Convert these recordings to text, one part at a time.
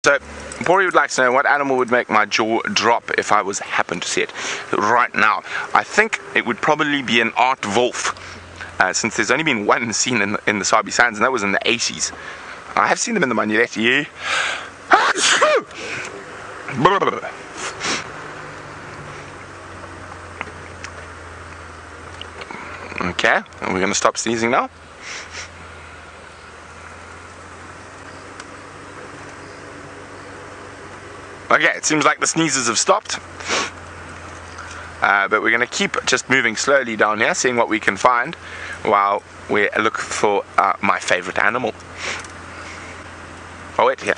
So, Bori would like to know what animal would make my jaw drop if I happened to see it right now. I think it would probably be an art wolf, since there's only been one seen in the Sabi Sands, and that was in the 80s. I have seen them in the Manulete, yeah. Okay, and we're going to stop sneezing now. Okay, it seems like the sneezes have stopped, but we're going to keep just moving slowly down here, seeing what we can find while we look for my favorite animal. Oh wait, here.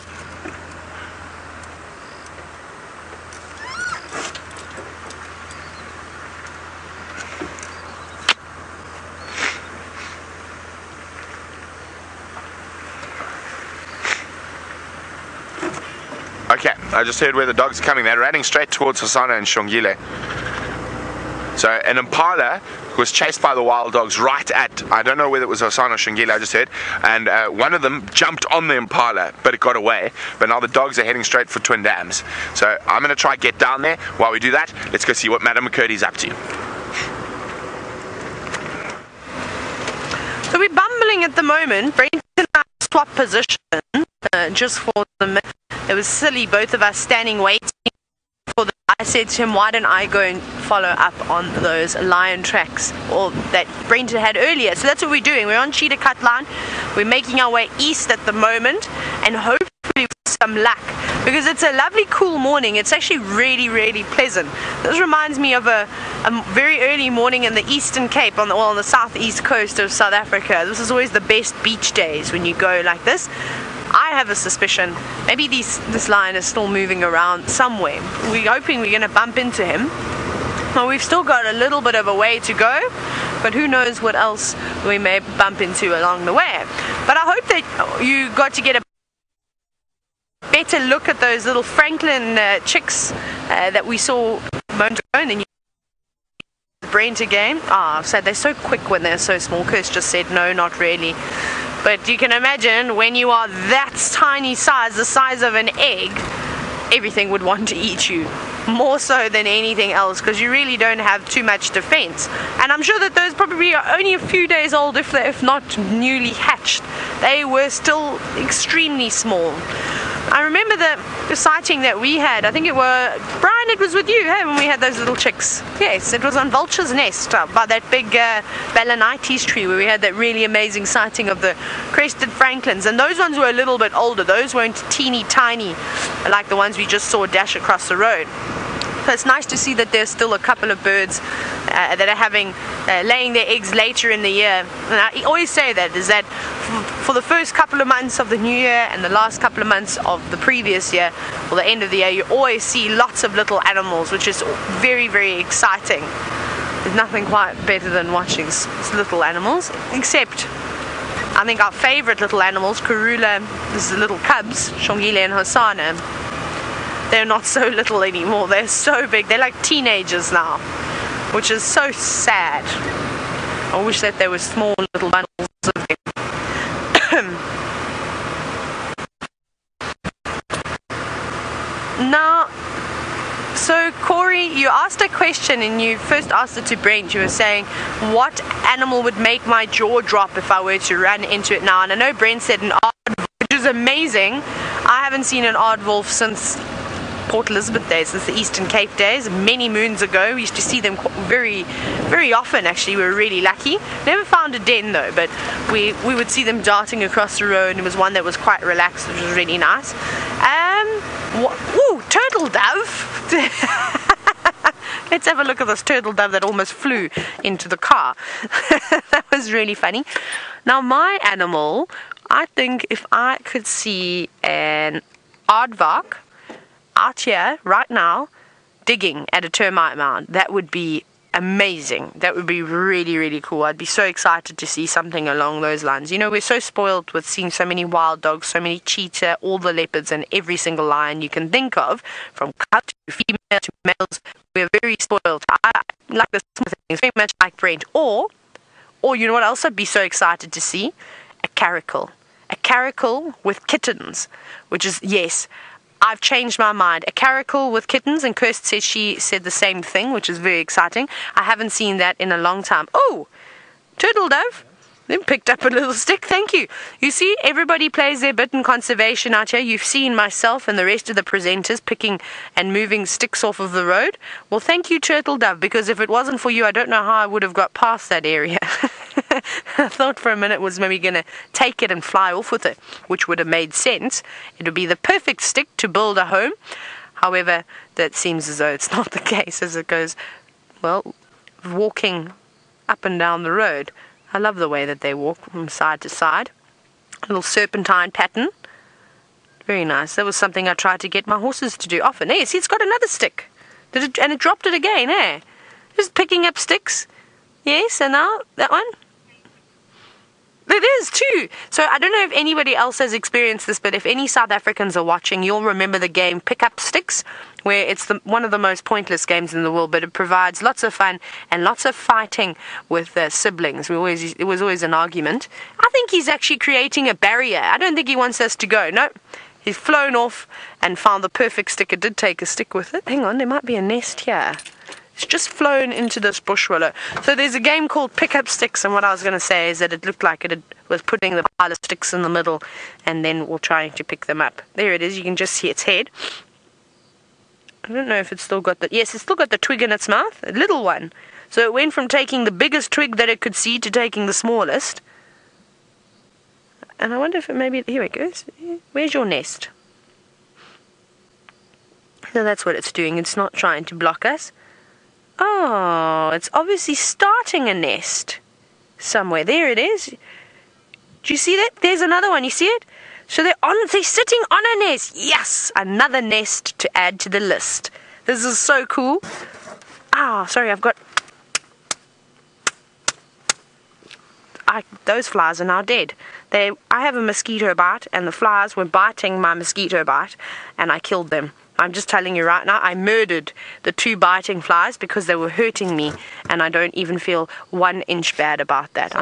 Okay, I just heard where the dogs are coming. They're running straight towards Hosana and Shongile. So an impala was chased by the wild dogs right at, I don't know whether it was Hosana or Shongile, I just heard, and one of them jumped on the impala, but it got away. But now the dogs are heading straight for Twin Dams. So I'm going to try get down there. While we do that, let's go see what Madam McCurdy's up to. So we're bumbling at the moment. Brent and I swap position just for the minute. It was silly, both of us standing waiting for the... I said to him, why don't I go and follow up on those lion tracks or that Brent had earlier. So that's what we're doing. We're on Cheetah cut line. We're making our way east at the moment, and hopefully with some luck, because it's a lovely cool morning. It's actually really, really pleasant. This reminds me of a very early morning in the Eastern Cape, on the southeast coast of South Africa. This is always the best beach days when you go like this. I have a suspicion maybe this lion is still moving around somewhere. We're hoping we're going to bump into him. Well, we've still got a little bit of a way to go, but who knows what else we may bump into along the way. But I hope that you got to get a better look at those little Franklin chicks that we saw a moment ago, and then you Brent again. So they're so quick when they're so small. Kirst just said no, not really. But you can imagine when you are that tiny size, the size of an egg, everything would want to eat you. More so than anything else, because you really don't have too much defense. And I'm sure that those probably are only a few days old, if not newly hatched. They were still extremely small. I remember the sighting that we had. I think it was Bryan. It was with you, hey, when we had those little chicks. Yes, it was on Vulture's Nest by that big Balanites tree where we had that really amazing sighting of the crested franklins. And those ones were a little bit older. Those weren't teeny tiny like the ones we just saw dash across the road. So it's nice to see that there's still a couple of birds that are having laying their eggs later in the year. And I always say that is that for the first couple of months of the new year and the last couple of months of the previous year, or the end of the year, you always see lots of little animals, which is very, very exciting. There's nothing quite better than watching little animals, except I think our favorite little animals, Karula, this is the little cubs, Shongile and Hosana. They're not so little anymore. They're so big. They're like teenagers now, which is so sad. I wish that there were small little bundles of them. Now, so Corey, you asked a question and you first asked it to Brent. You were saying, what animal would make my jaw drop if I were to run into it now? And I know Brent said an aardwolf, which is amazing. I haven't seen an aardwolf since Port Elizabeth days, since the Eastern Cape days, many moons ago. We used to see them very, very often. Actually, we were really lucky. Never found a den though, but we would see them darting across the road. And it was one that was quite relaxed, which was really nice. Ooh, turtle dove. Let's have a look at this turtle dove that almost flew into the car. That was really funny. Now my animal, I think if I could see an aardvark out here right now digging at a termite mound, that would be amazing. That would be really, really cool. I'd be so excited to see something along those lines. You know, we're so spoiled with seeing so many wild dogs, so many cheetah, all the leopards, and every single lion you can think of, from cub to female to males. We're very spoiled. I like this thing, very much like Brent. Or you know what else I'd be so excited to see? A caracal. A caracal with kittens, which is, yes, I've changed my mind. A caracal with kittens, and Kirst said she said the same thing, which is very exciting. I haven't seen that in a long time. Oh, turtle dove. Then picked up a little stick. Thank you. You see, everybody plays their bit in conservation out here. You've seen myself and the rest of the presenters picking and moving sticks off of the road. Well, thank you, turtle dove, because if it wasn't for you, I don't know how I would have got past that area. I thought for a minute was maybe going to take it and fly off with it, which would have made sense. It would be the perfect stick to build a home. However, that seems as though it's not the case, as it goes, well, walking up and down the road. I love the way that they walk from side to side. A little serpentine pattern. Very nice. That was something I tried to get my horses to do often. Hey, see, it's got another stick. And it dropped it again, eh? Just picking up sticks. Yes, and now that one. It is too. So I don't know if anybody else has experienced this, but if any South Africans are watching, you'll remember the game Pick Up Sticks, where it's one of the most pointless games in the world, but it provides lots of fun and lots of fighting with siblings. It was always an argument. I think he's actually creating a barrier. I don't think he wants us to go. No, he's flown off and found the perfect stick. It did take a stick with it. Hang on, there might be a nest here. It's just flown into this bush willow. So there's a game called Pick Up Sticks, and what I was going to say is that it looked like it was putting the pile of sticks in the middle, and then we're trying to pick them up. There it is. You can just see its head. I don't know if it's still got the... Yes, it's still got the twig in its mouth, a little one. So it went from taking the biggest twig that it could see to taking the smallest. And I wonder if it maybe... Here it goes. Where's your nest? So that's what it's doing. It's not trying to block us. Oh, it's obviously starting a nest somewhere. There it is. Do you see that? There's another one. You see it? So they're sitting on a nest. Yes, another nest to add to the list. This is so cool. Ah, sorry, those flies are now dead. I have a mosquito bite, and the flies were biting my mosquito bite, and I killed them. I'm just telling you right now, I murdered the 2 biting flies because they were hurting me, and I don't even feel 1 inch bad about that.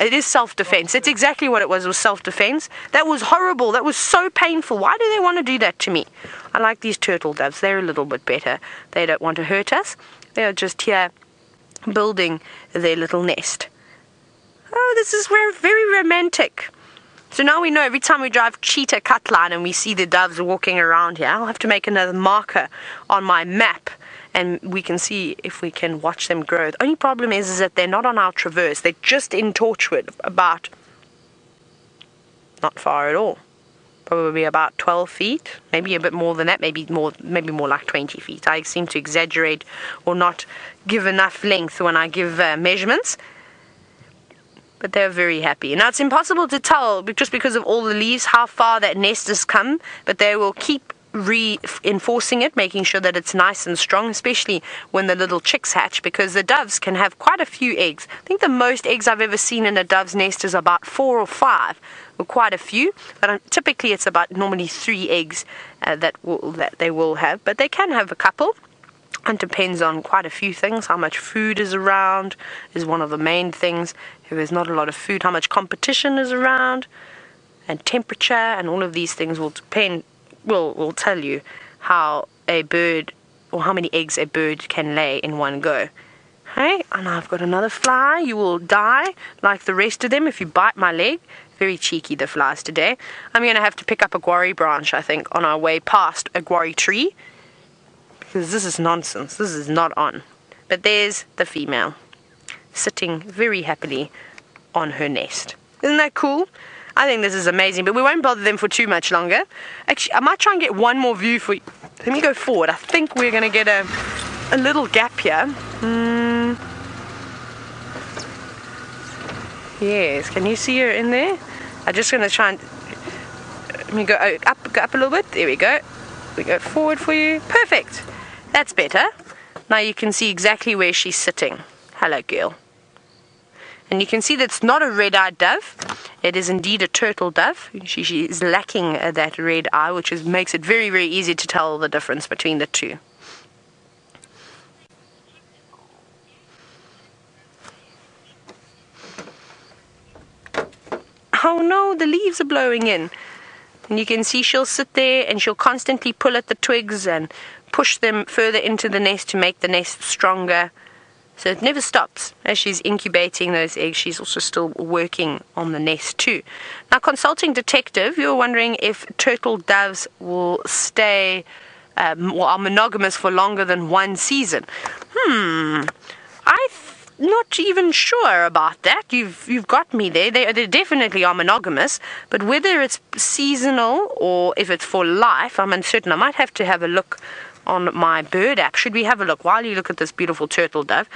It is self-defense. It's exactly what it was self-defense. That was horrible. That was so painful. Why do they want to do that to me? I like these turtle doves. They're a little bit better. They don't want to hurt us. They're just here building their little nest. Oh, this is very romantic. So now we know every time we drive Cheetah Cutline and we see the doves walking around here, I'll have to make another marker on my map, and we can see if we can watch them grow. The only problem is that they're not on our traverse. They're just in Torchwood, about, not far at all, probably about 12 feet, maybe a bit more than that, maybe more like 20 feet. I seem to exaggerate or not give enough length when I give measurements. But they're very happy. Now, it's impossible to tell, just because of all the leaves, how far that nest has come, but they will keep reinforcing it, making sure that it's nice and strong, especially when the little chicks hatch, because the doves can have quite a few eggs. I think the most eggs I've ever seen in a dove's nest is about 4 or 5, or quite a few, but typically it's about normally 3 eggs that they will have, but they can have a couple. And depends on quite a few things. How much food is around is one of the main things. If there's not a lot of food, how much competition is around, and temperature, and all of these things will tell you how a bird, or how many eggs a bird can lay in one go. Hey, and I've got another fly. You will die like the rest of them if you bite my leg. Very cheeky, the flies today. I'm going to have to pick up a guarri branch, I think, on our way past a guarri tree. Because this is nonsense. This is not on. But there's the female, sitting very happily on her nest. Isn't that cool? I think this is amazing, but we won't bother them for too much longer. Actually, I might try and get one more view for you. Let me go forward. I think we're going to get a little gap here. Yes, can you see her in there? I'm just going to try and... Let me go up a little bit. There we go. We go forward for you. Perfect. That's better. Now you can see exactly where she's sitting. Hello, girl. And you can see that it's not a red-eyed dove. It is indeed a turtle dove. She is lacking that red eye, which makes it very, very easy to tell the difference between the two. Oh no, the leaves are blowing in. And you can see she'll sit there and she'll constantly pull at the twigs and push them further into the nest to make the nest stronger. So it never stops. As she's incubating those eggs, she's also still working on the nest too. Now, consulting detective, you're wondering if turtle doves will stay or are monogamous for longer than one season. Not even sure about that. You've got me there. They definitely are monogamous, but whether it's seasonal or if it's for life, I'm uncertain. I might have to have a look on my bird app. Should we have a look while you look at this beautiful turtle dove?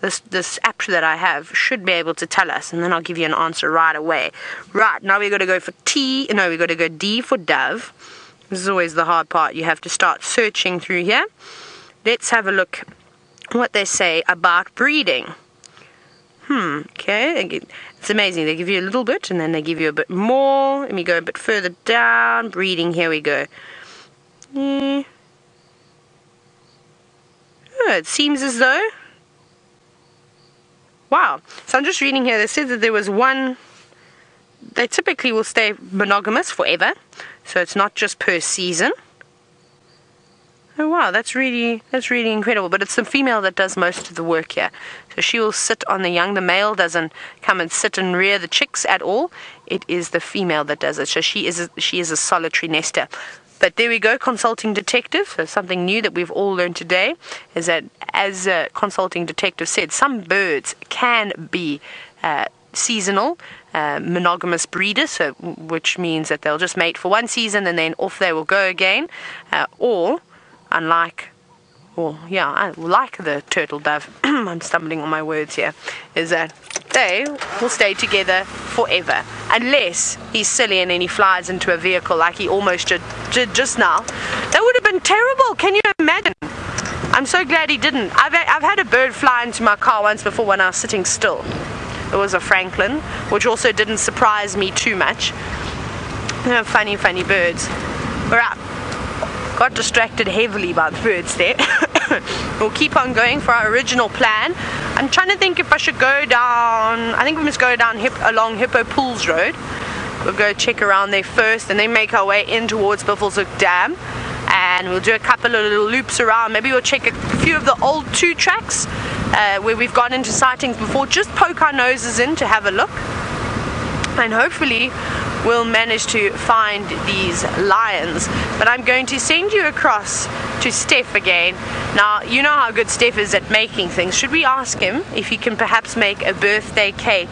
This app that I have should be able to tell us, and then I'll give you an answer right away. Right, now we're going to go for we've got to go D for dove. This is always the hard part. You have to start searching through here. Let's have a look what they say about breeding. Okay, it's amazing. They give you a little bit and then they give you a bit more. Let me go a bit further down. Breeding, here we go. Oh, it seems as though, wow. So I'm just reading here. They said that there was one. They typically will stay monogamous forever, so it's not just per season. Oh wow, that's really incredible. But it's the female that does most of the work here. So she will sit on the young. The male doesn't come and sit and rear the chicks at all. It is the female that does it. So she is a solitary nester. But there we go, consulting detective. So something new that we've all learned today is that, as a consulting detective said, some birds can be seasonal, monogamous breeders, so which means that they'll just mate for one season and then off they will go again, or like the turtle dove, I'm stumbling on my words here, is that they will stay together forever, unless he's silly and then he flies into a vehicle like he almost did just now. That would have been terrible. Can you imagine? I'm so glad he didn't. I've had a bird fly into my car once before when I was sitting still. It was a Franklin, which also didn't surprise me too much. Funny birds. Alright, got distracted heavily by the birds there. We'll keep on going for our original plan. I'm trying to think if I should go down. I think we must go down along Hippo Pools Road. We'll go check around there first and then make our way in towards Buffelshoek Dam. And we'll do a couple of little loops around. Maybe we'll check a few of the old 2 tracks where we've gone into sightings before. Just poke our noses in to have a look. And hopefully we'll manage to find these lions. But I'm going to send you across to Stef again. Now, you know how good Stef is at making things. Should we ask him if he can perhaps make a birthday cake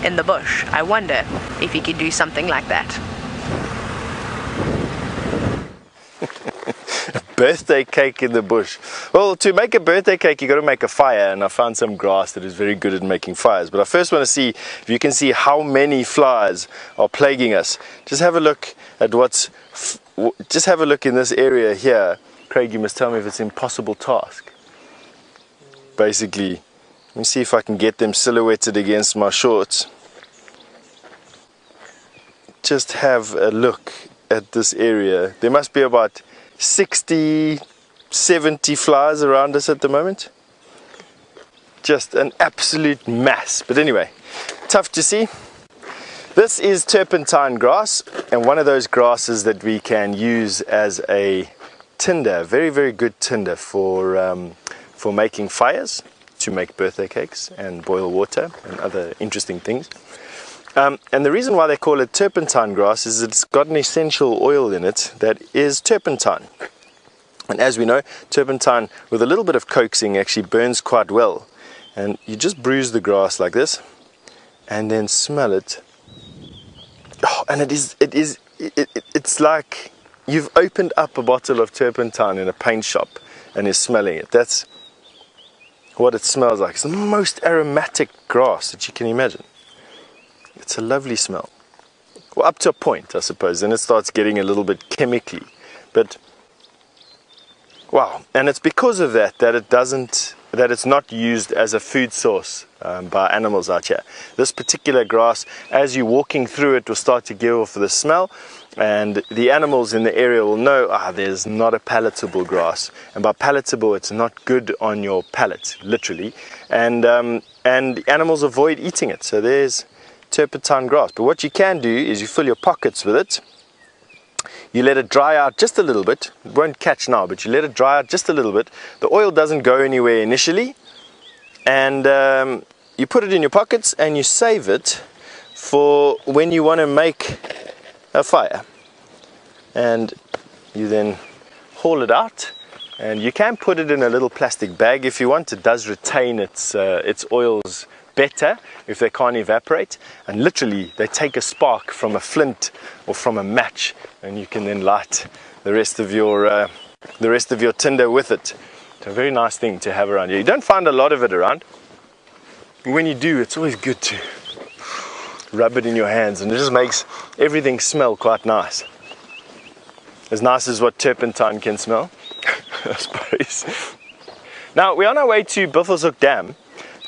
in the bush? I wonder if he could do something like that. Birthday cake in the bush. Well, to make a birthday cake, you got to make a fire, and I found some grass that is very good at making fires. But I first want to see if you can see how many flies are plaguing us. Just have a look at just have a look in this area here. Craig, you must tell me if it's an impossible task. Basically, let me see if I can get them silhouetted against my shorts. Just have a look at this area. There must be about 60, 70 flies around us at the moment. Just an absolute mass. But anyway, tough to see. This is turpentine grass, and one of those grasses that we can use as a tinder, very good tinder for making fires, to make birthday cakes and boil water and other interesting things. And the reason why they call it turpentine grass is it's got an essential oil in it that is turpentine. And as we know, turpentine with a little bit of coaxing actually burns quite well. And you just bruise the grass like this and then smell it. Oh, and it's like you've opened up a bottle of turpentine in a paint shop and is smelling it. That's what it smells like. It's the most aromatic grass that you can imagine. It's a lovely smell. Well, up to a point, I suppose. Then it starts getting a little bit chemically. But wow, and it's because of that it's not used as a food source by animals out here. This particular grass, as you're walking through it, will start to give off the smell, and the animals in the area will know, there's not a palatable grass. And by palatable, it's not good on your palate, literally. And animals avoid eating it. So there's turpentine grass. But what you can do is you fill your pockets with it, you let it dry out just a little bit. It won't catch now, but you let it dry out just a little bit. The oil doesn't go anywhere initially, and you put it in your pockets and you save it for when you want to make a fire. And you then haul it out, and you can put it in a little plastic bag if you want. It does retain its oils better if they can't evaporate, and literally they take a spark from a flint or from a match, and you can then light the rest of your tinder with it. It's a very nice thing to have around here. You don't find a lot of it around. When you do, it's always good to rub it in your hands, and it just makes everything smell quite nice. As nice as what turpentine can smell, I suppose. Now, we're on our way to Buffelshoek Dam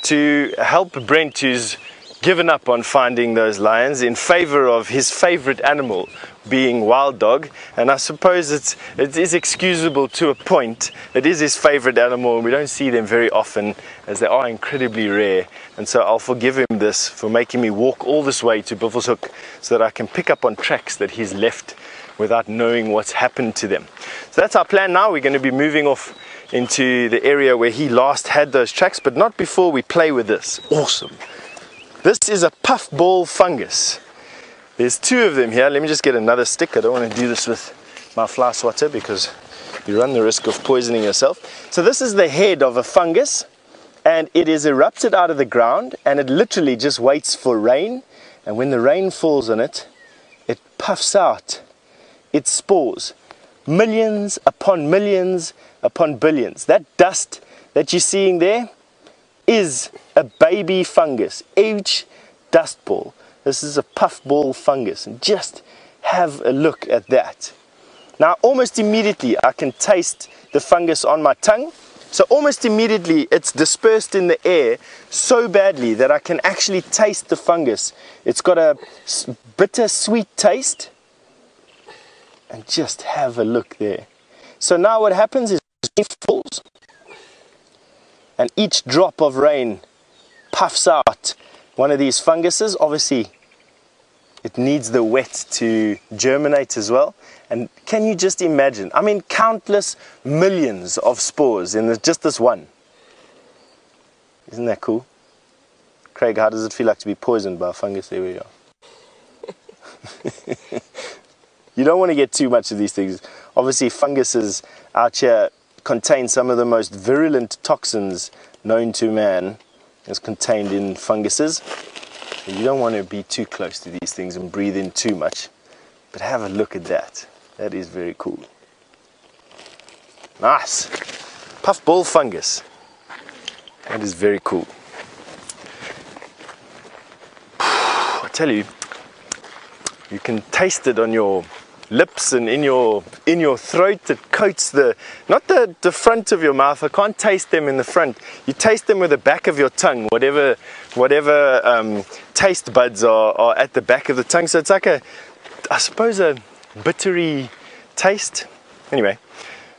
to help Brent, who's given up on finding those lions in favor of his favorite animal being wild dog. And I suppose it is excusable to a point. It is his favorite animal, and we don't see them very often as they are incredibly rare. And so I'll forgive him this for making me walk all this way to Buffelshoek so that I can pick up on tracks that he's left without knowing what's happened to them. So that's our plan now. We're going to be moving off into the area where he last had those tracks, but not before we play with this. Awesome. This is a puffball fungus. There's two of them here. Let me just get another stick. I don't want to do this with my fly swatter because you run the risk of poisoning yourself. So this is the head of a fungus, and it is erupted out of the ground, and it literally just waits for rain, and when the rain falls on it, it puffs out its spores. Millions upon billions. That dust that you're seeing there is a baby fungus, each dust ball. This is a puffball fungus, and just have a look at that. Now, almost immediately I can taste the fungus on my tongue. So almost immediately it's dispersed in the air so badly that I can actually taste the fungus. It's got a bitter sweet taste. And just have a look there. So now what happens is it falls, and each drop of rain puffs out one of these funguses. Obviously it needs the wet to germinate as well. And can you just imagine, I mean, countless millions of spores in just this one. Isn't that cool? Craig, how does it feel like to be poisoned by a fungus? There we are. You don't want to get too much of these things. Obviously, funguses out here contain some of the most virulent toxins known to man is contained in funguses. So you don't want to be too close to these things and breathe in too much. But have a look at that. That is very cool. Nice. Puffball fungus. That is very cool. I tell you, you can taste it on your lips and in your throat. It coats not the front of your mouth. I can't taste them in the front. You taste them with the back of your tongue, whatever taste buds are at the back of the tongue. So it's like I suppose a bittery taste. Anyway,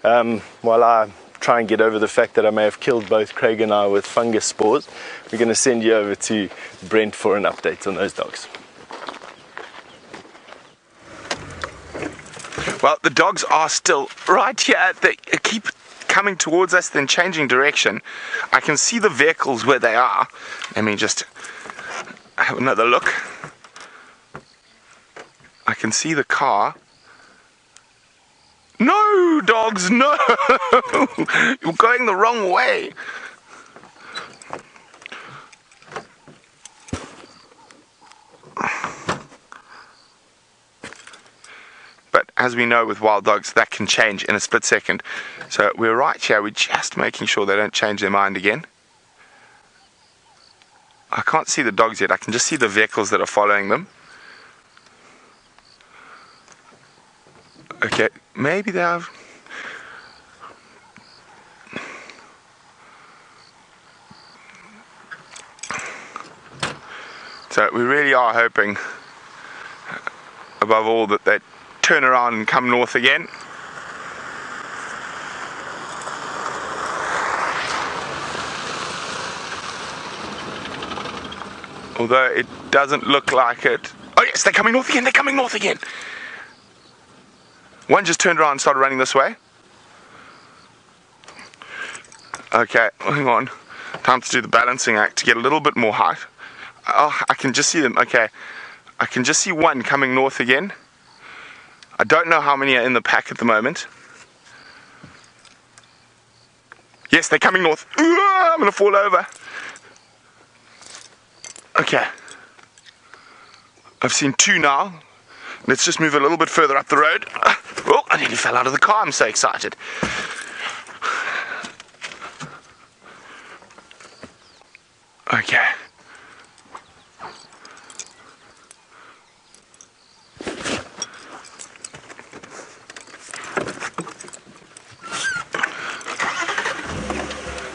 while I try and get over the fact that I may have killed both Craig and I with fungus spores, we're going to send you over to Brent for an update on those dogs. Well, the dogs are still right here. They keep coming towards us, then changing direction. I can see the vehicles where they are. Let me just have another look. I can see the car. No, dogs, no! You're going the wrong way. But as we know with wild dogs, that can change in a split second. So we're right here, we're just making sure they don't change their mind again. I can't see the dogs yet, I can just see the vehicles that are following them. Okay, maybe they have... So we really are hoping, above all, that they turn around and come north again. Although it doesn't look like it. Oh yes, they're coming north again, they're coming north again. One just turned around and started running this way. Okay, hang on. Time to do the balancing act to get a little bit more height. Oh, I can just see them. Okay, I can just see one coming north again. I don't know how many are in the pack at the moment. Yes, they're coming north. Ooh, I'm gonna fall over. Okay. I've seen two now. Let's just move a little bit further up the road. Oh, I nearly fell out of the car. I'm so excited. Okay.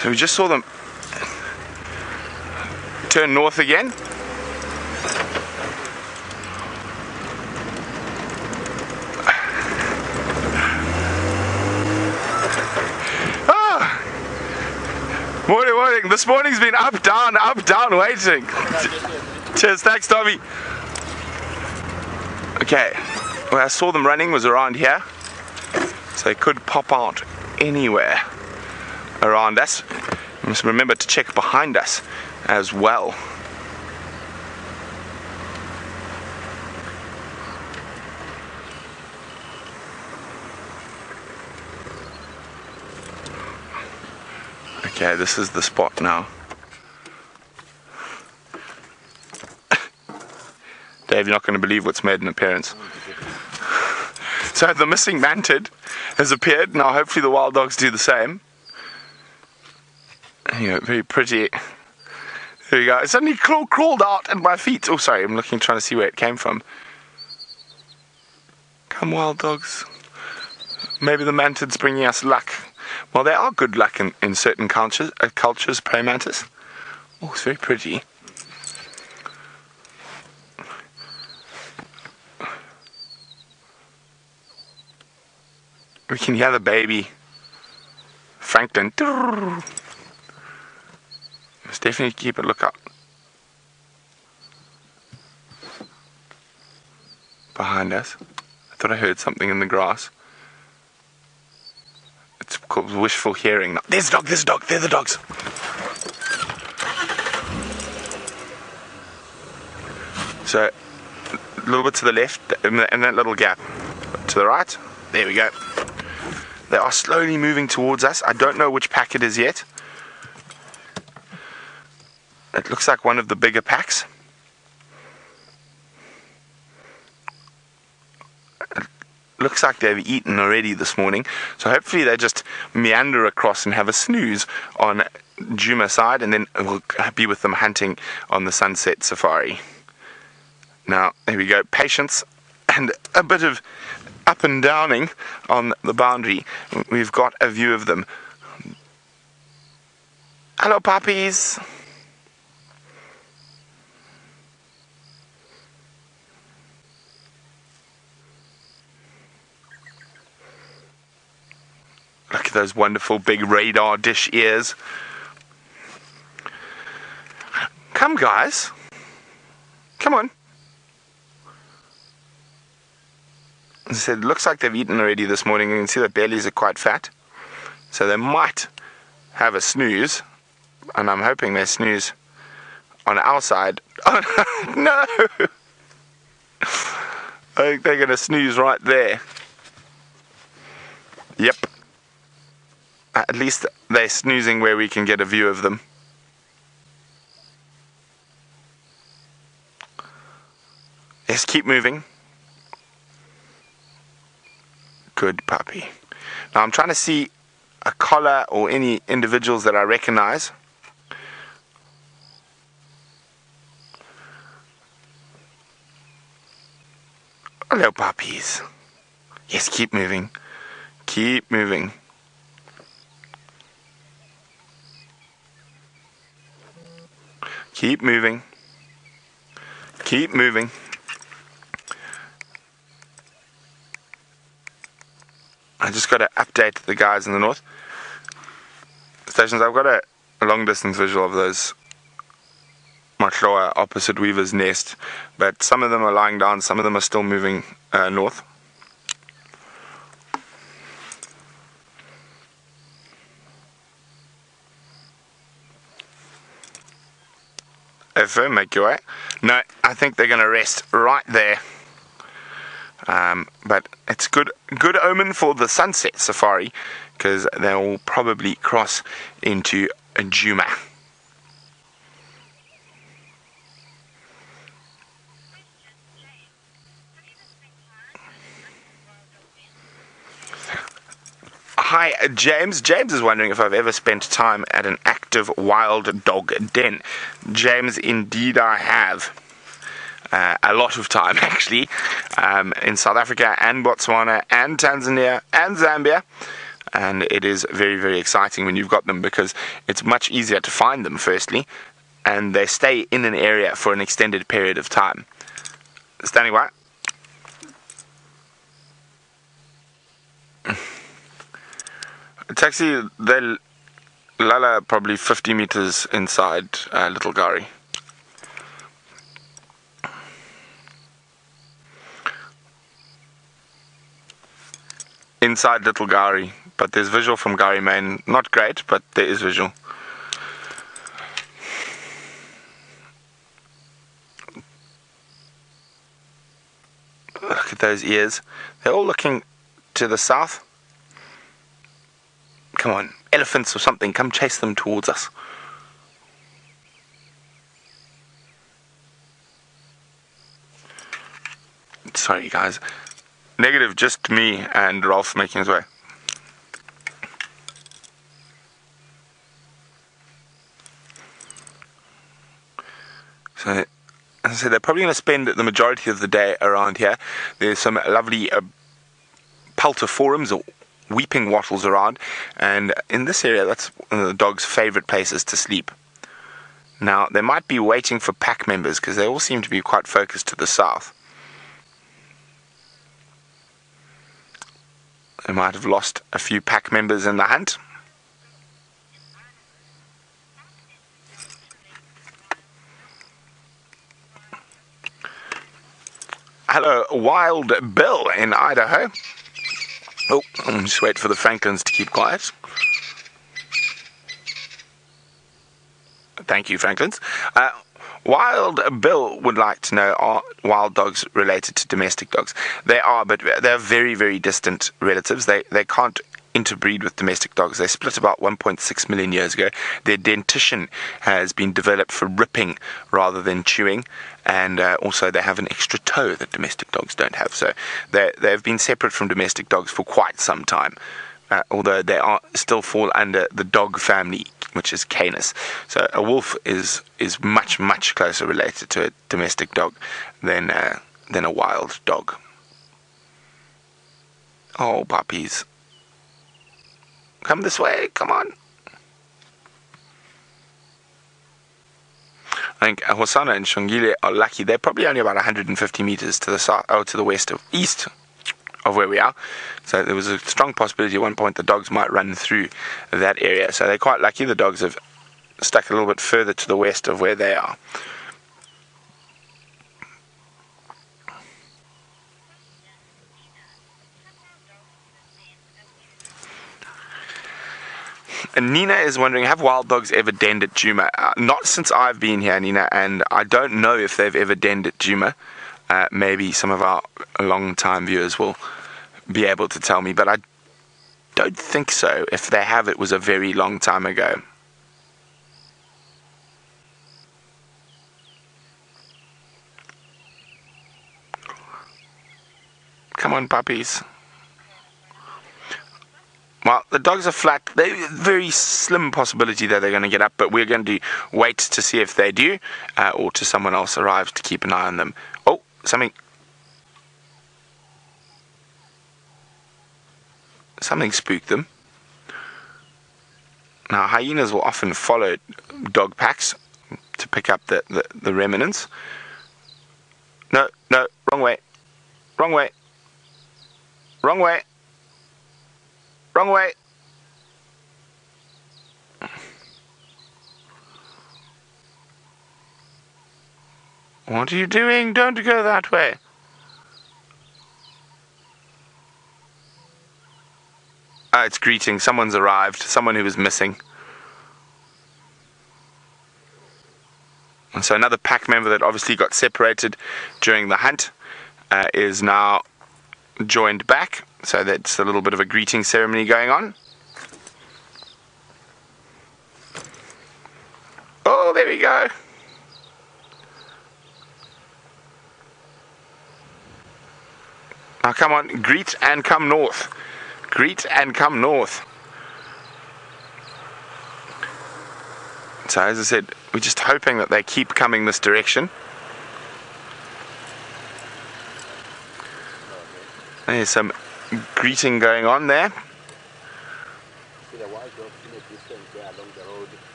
So we just saw them turn north again. Morning, morning. This morning's been up, down, waiting. Cheers, thanks, Tommy. Okay, where I saw them running was around here. So they could pop out anywhere around us. We must remember to check behind us as well. Okay, this is the spot now. Dave, you're not going to believe what's made an appearance. So the missing mantid has appeared. Now hopefully the wild dogs do the same. Yeah, very pretty. There we go. It suddenly crawled out at my feet. Oh, sorry, I'm looking, trying to see where it came from. Come, wild dogs. Maybe the mantid's bringing us luck. Well, they are good luck in certain cultures, praying mantis. Oh, it's very pretty. We can hear the baby, Franklin. Let's definitely keep a lookout. Behind us. I thought I heard something in the grass. It's called wishful hearing. There's a dog, there's a dog, they're the dogs. So, a little bit to the left, in that little gap. To the right, there we go. They are slowly moving towards us. I don't know which pack it is yet. It looks like one of the bigger packs. Looks like they've eaten already this morning, so hopefully they just meander across and have a snooze on Djuma side, and then we'll be with them hunting on the sunset safari. Now, here we go, patience and a bit of up and downing on the boundary. We've got a view of them. Hello, puppies. Look at those wonderful big radar dish ears. Come, guys. Come on. As I said, it looks like they've eaten already this morning. You can see their bellies are quite fat. So they might have a snooze. And I'm hoping they snooze on our side. Oh, no! I think they're going to snooze right there. Yep. At least they're snoozing where we can get a view of them. Yes, keep moving. Good puppy. Now I'm trying to see a collar or any individuals that I recognize. Hello, puppies. Yes, keep moving. Keep moving. Keep moving. Keep moving. I just got to update the guys in the north stations. I've got a long distance visual of those Mahloa opposite Weaver's Nest, but some of them are lying down, some of them are still moving north. Ever make your way? No, I think they're going to rest right there. But it's good omen for the sunset safari, because they'll probably cross into Djuma. Hi, James. James is wondering if I've ever spent time at an active wild dog den. James, indeed I have. A lot of time, actually, in South Africa and Botswana and Tanzania and Zambia. And it is very, very exciting when you've got them, because it's much easier to find them, firstly, and they stay in an area for an extended period of time. Standing by. Taxi, they Lala probably 50 meters inside Little Gari. Inside Little Gari, but there's visual from Gari Main. Not great, but there is visual. Look at those ears. They're all looking to the south. Come on, elephants or something, come chase them towards us. Sorry guys. Negative, just me and Rolf making his way. So, as I said, they're probably going to spend the majority of the day around here. There's some lovely paltiforums or weeping wattles around, and in this area, that's one of the dog's favourite places to sleep. Now, they might be waiting for pack members, because they all seem to be quite focused to the south. They might have lost a few pack members in the hunt. Hello, Wild Bill in Idaho. Oh, I'll just wait for the Franklins to keep quiet. Thank you, Franklins. Wild Bill would like to know, are wild dogs related to domestic dogs? They are, but they're very, very distant relatives. They can't interbreed with domestic dogs. They split about 1.6 million years ago. Their dentition has been developed for ripping rather than chewing, and also they have an extra toe that domestic dogs don't have. So they've been separate from domestic dogs for quite some time, although they still fall under the dog family, which is Canis. So a wolf is much, much closer related to a domestic dog than a wild dog. Oh, puppies. Come this way, come on. I think Hosana and Shongile are lucky. They're probably only about 150 meters to the south, to the east of where we are. So there was a strong possibility at one point the dogs might run through that area. So they're quite lucky. The dogs have stuck a little bit further to the west of where they are. And Nina is wondering, have wild dogs ever denned at Djuma? Not since I've been here, Nina, and I don't know if they've ever denned at Djuma. Maybe some of our long-time viewers will be able to tell me, but I don't think so. If they have, it was a very long time ago. Come on, puppies. Well, the dogs are flat. There's a very slim possibility that they're going to get up, but we're going to wait to see if they do, or till someone else arrives to keep an eye on them. Oh, something spooked them. Now, hyenas will often follow dog packs to pick up the remnants. No, wrong way. Wrong way. Wrong way. Wrong way. What are you doing? Don't go that way. It's greeting. Someone's arrived. Someone who was missing. And so another pack member that obviously got separated during the hunt is now joined back. So that's a little bit of a greeting ceremony going on. Oh, there we go. Now come on, greet and come north. Greet and come north. So as I said, we're just hoping that they keep coming this direction. There's some greeting going on there.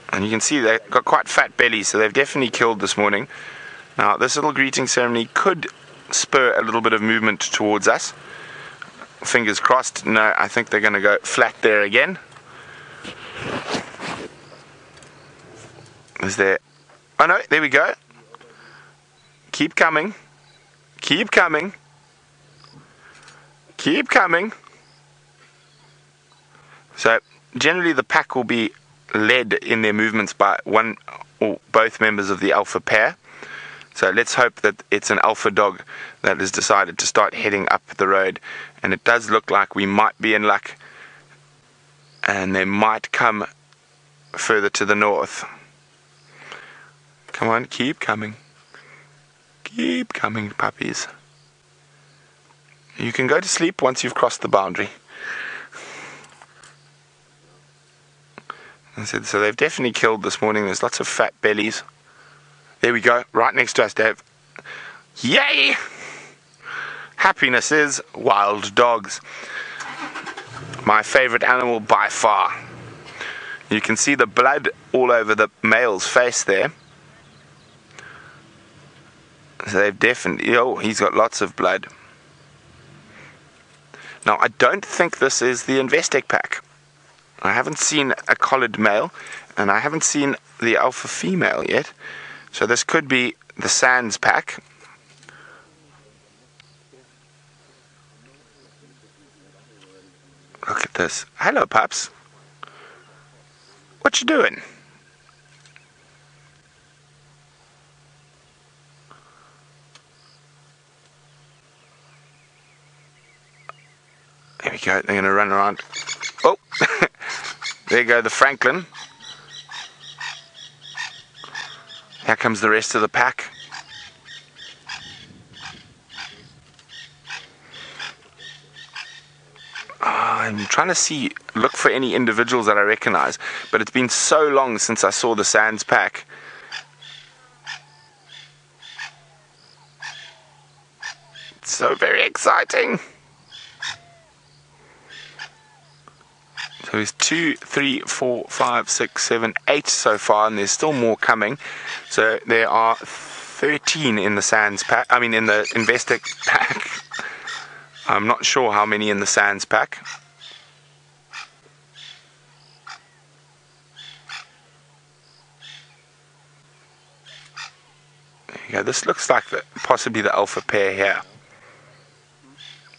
And you can see they've got quite fat bellies, so they've definitely killed this morning. Now this little greeting ceremony could spur a little bit of movement towards us. Fingers crossed. No, I think they're going to go flat there again. Is there? Oh no, there we go. Keep coming. Keep coming. Keep coming. So generally the pack will be led in their movements by one or both members of the alpha pair. So let's hope that it's an alpha dog that has decided to start heading up the road. And it does look like we might be in luck. And they might come further to the north. Come on, keep coming. Keep coming, puppies. You can go to sleep once you've crossed the boundary. So they've definitely killed this morning. There's lots of fat bellies. There we go, right next to us, Dave. Yay! Happiness is wild dogs. My favorite animal by far. You can see the blood all over the male's face there. So they've definitely, oh, he's got lots of blood. Now, I don't think this is the Investec pack. I haven't seen a collared male, and I haven't seen the alpha female yet. So this could be the Sands pack. Look at this. Hello, pups. What you doing? There we go. They're going to run around. Oh, there you go, the Franklin. Here comes the rest of the pack. I'm trying to look for any individuals that I recognize, but it's been so long since I saw the Sands pack. It's so very exciting. So there's 2, 3, 4, 5, 6, 7, 8 so far, and there's still more coming. So there are 13 in the Sands pack. I mean, in the Investec pack. I'm not sure how many in the Sands pack. There you go. This looks like possibly the alpha pair here.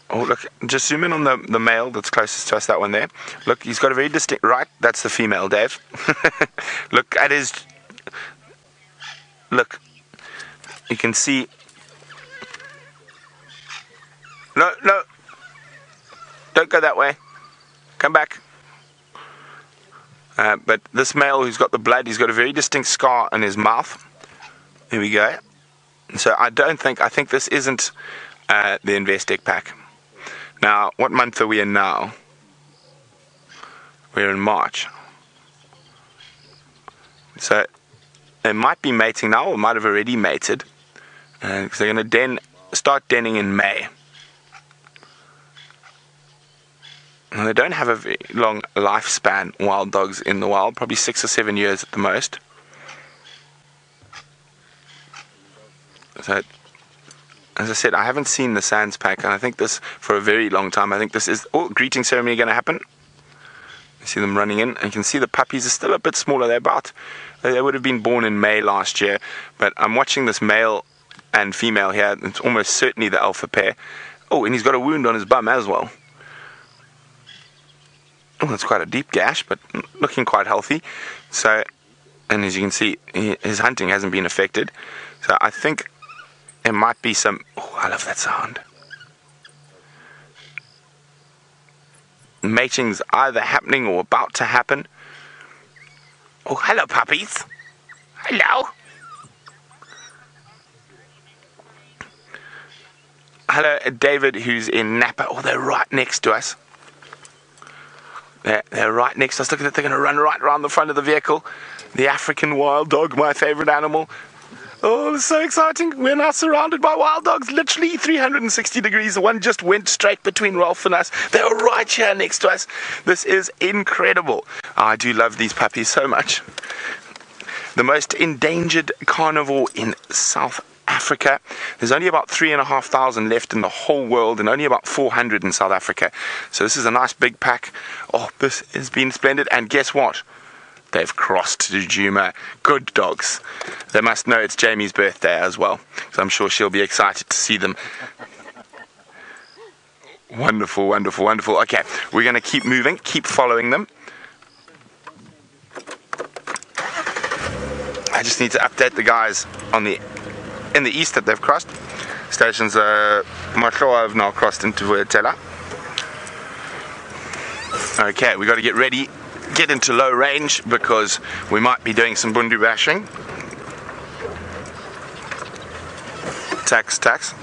Oh, look, just zoom in on the male that's closest to us, that one there. Look, he's got a very distinct, right, that's the female, Dave. Look at his, look, you can see, no, don't go that way, come back. But this male who's got the blood, he's got a very distinct scar on his mouth. There we go. So I think this isn't the Investec pack. Now, what month are we in now? We're in March. So they might be mating now, or might have already mated. Because they're going to start denning in May. And they don't have a very long lifespan, wild dogs in the wild, probably 6 or 7 years at the most. So, as I said, I haven't seen the Sands pack, and I think this for a very long time. I think this is, greeting ceremony going to happen. You see them running in, and you can see the puppies are still a bit smaller. They would have been born in May last year, but I'm watching this male and female here. It's almost certainly the alpha pair. Oh, and he's got a wound on his bum as well. Oh, that's quite a deep gash, but looking quite healthy. So And as you can see, his hunting hasn't been affected. So I think there might be some... Oh, I love that sound. Mating's either happening or about to happen. Oh, hello, puppies. Hello. Hello, David, who's in Napa. Oh, they're right next to us. They're right next to us. Look at it. They're going to run right around the front of the vehicle. The African wild dog, my favorite animal. Oh, it's so exciting. We're now surrounded by wild dogs, literally 360 degrees. One just went straight between Ralph and us. They were right here next to us. This is incredible. I do love these puppies so much. The most endangered carnivore in South Africa. There's only about 3,500 left in the whole world and only about 400 in South Africa. So this is a nice big pack. Oh, this has been splendid. And guess what? They've crossed to Djuma. Good dogs. They must know it's Jamie's birthday as well. So I'm sure she'll be excited to see them. Wonderful, wonderful, wonderful. Okay, we're going to keep moving, keep following them. I just need to update the guys on in the east that they've crossed. Stations Mahloa have now crossed into Tayla. Okay, we got to get ready, get into low range because we might be doing some bundu bashing. Tax.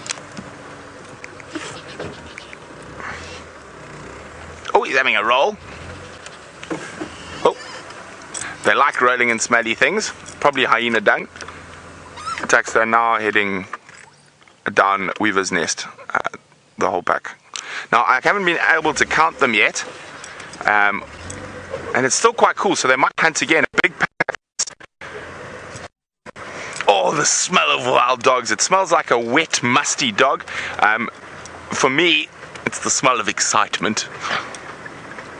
Oh, he's having a roll. Oh, they like rolling in smelly things. Probably hyena dung. Attacks, they're now heading down Weaver's Nest, the whole pack. Now, I haven't been able to count them yet, and it's still quite cool, so they might hunt again. A big pack. Oh, the smell of wild dogs. It smells like a wet, musty dog. For me, it's the smell of excitement.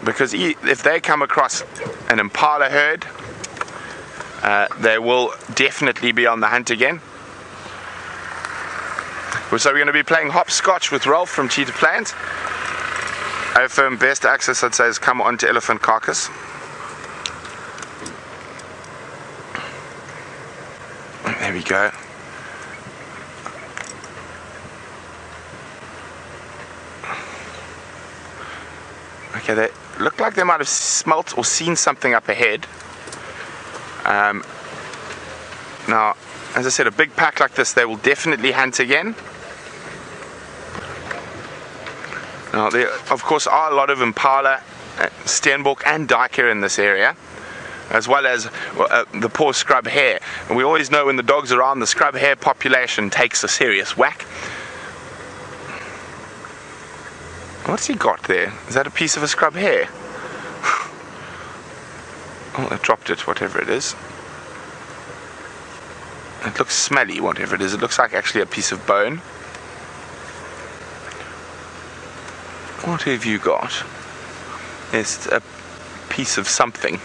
Because if they come across an impala herd, they will definitely be on the hunt again. So we're going to be playing hopscotch with Ralph from Cheetah Plains. I affirm best access, I'd say, is come onto Elephant Carcass. There we go. Okay, they look like they might have smelt or seen something up ahead. Now, as I said, a big pack like this, they will definitely hunt again. Now, there, of course, are a lot of impala, steenbok and duiker in this area, as well as the poor scrub hare. And we always know when the dogs are around, the scrub hare population takes a serious whack. What's he got there? Is that a piece of a scrub hare? Oh, I dropped it, whatever it is. It looks smelly, whatever it is. It looks like actually a piece of bone. What have you got? It's a piece of something.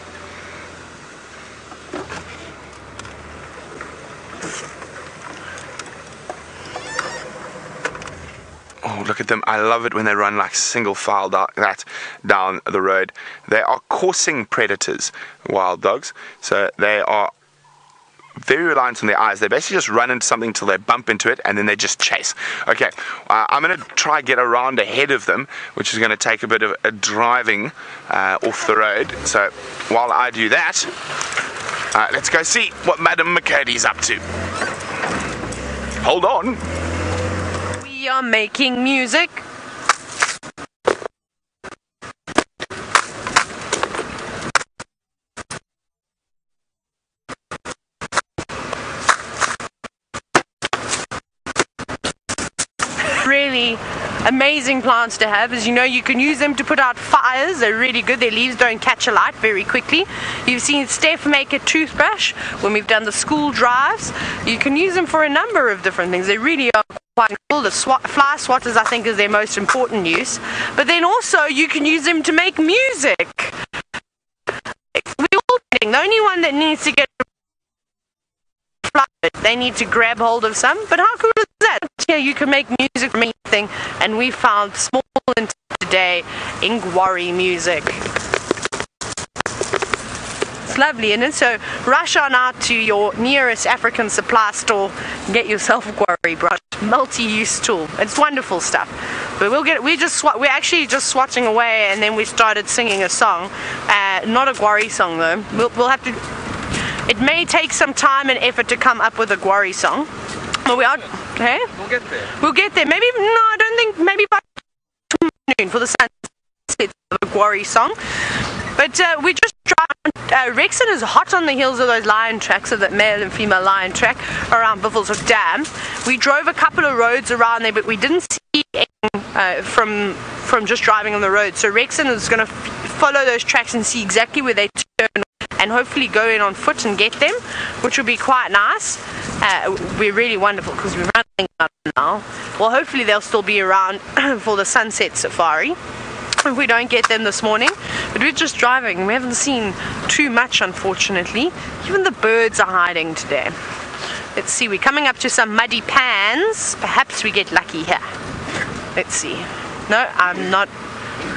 Oh, look at them. I love it when they run like single file down the road. They are coursing predators, wild dogs. So they are very reliant on their eyes. They basically just run into something till they bump into it and then they just chase. Okay, I'm going to try get around ahead of them, which is going to take a bit of a driving off the road. So while I do that, let's go see what Madam McCurdy's up to. Hold on. We are making music. Really amazing plants to have. As you know, you can use them to put out fires. They're really good. Their leaves don't catch alight very quickly. You've seen Stef make a toothbrush when we've done the school drives. You can use them for a number of different things. They really are quite cool. The fly swatters, I think, is their most important use. But then also you can use them to make music. The only one that needs to get they need to grab hold of some, but how cool is that? Yeah, you can make music from anything, and we found small today Ingwari music. It's lovely, isn't it? So rush on out to your nearest African supply store and get yourself a guarri brush, multi-use tool. It's wonderful stuff. But we're actually just swatting away, and then we started singing a song, not a guarri song though. We'll have to. It may take some time and effort to come up with a guarri song, but we are. Hey? We'll get there. We'll get there. Maybe no, I don't think. Maybe by noon for the sunset of a guarri song. But we just drive. Rexon is hot on the heels of those lion tracks, of that male and female lion track around Buffelshoek Dam. We drove a couple of roads around there, but we didn't see anything from just driving on the road. So Rexon is going to follow those tracks and see exactly where they turn, and hopefully go in on foot and get them, which will be quite nice. We're really wonderful because we're running out now. Well, hopefully they'll still be around for the sunset safari if we don't get them this morning. But we're just driving. We haven't seen too much, unfortunately. Even the birds are hiding today. Let's see, we're coming up to some muddy pans. Perhaps we get lucky here. Let's see. No, I'm not.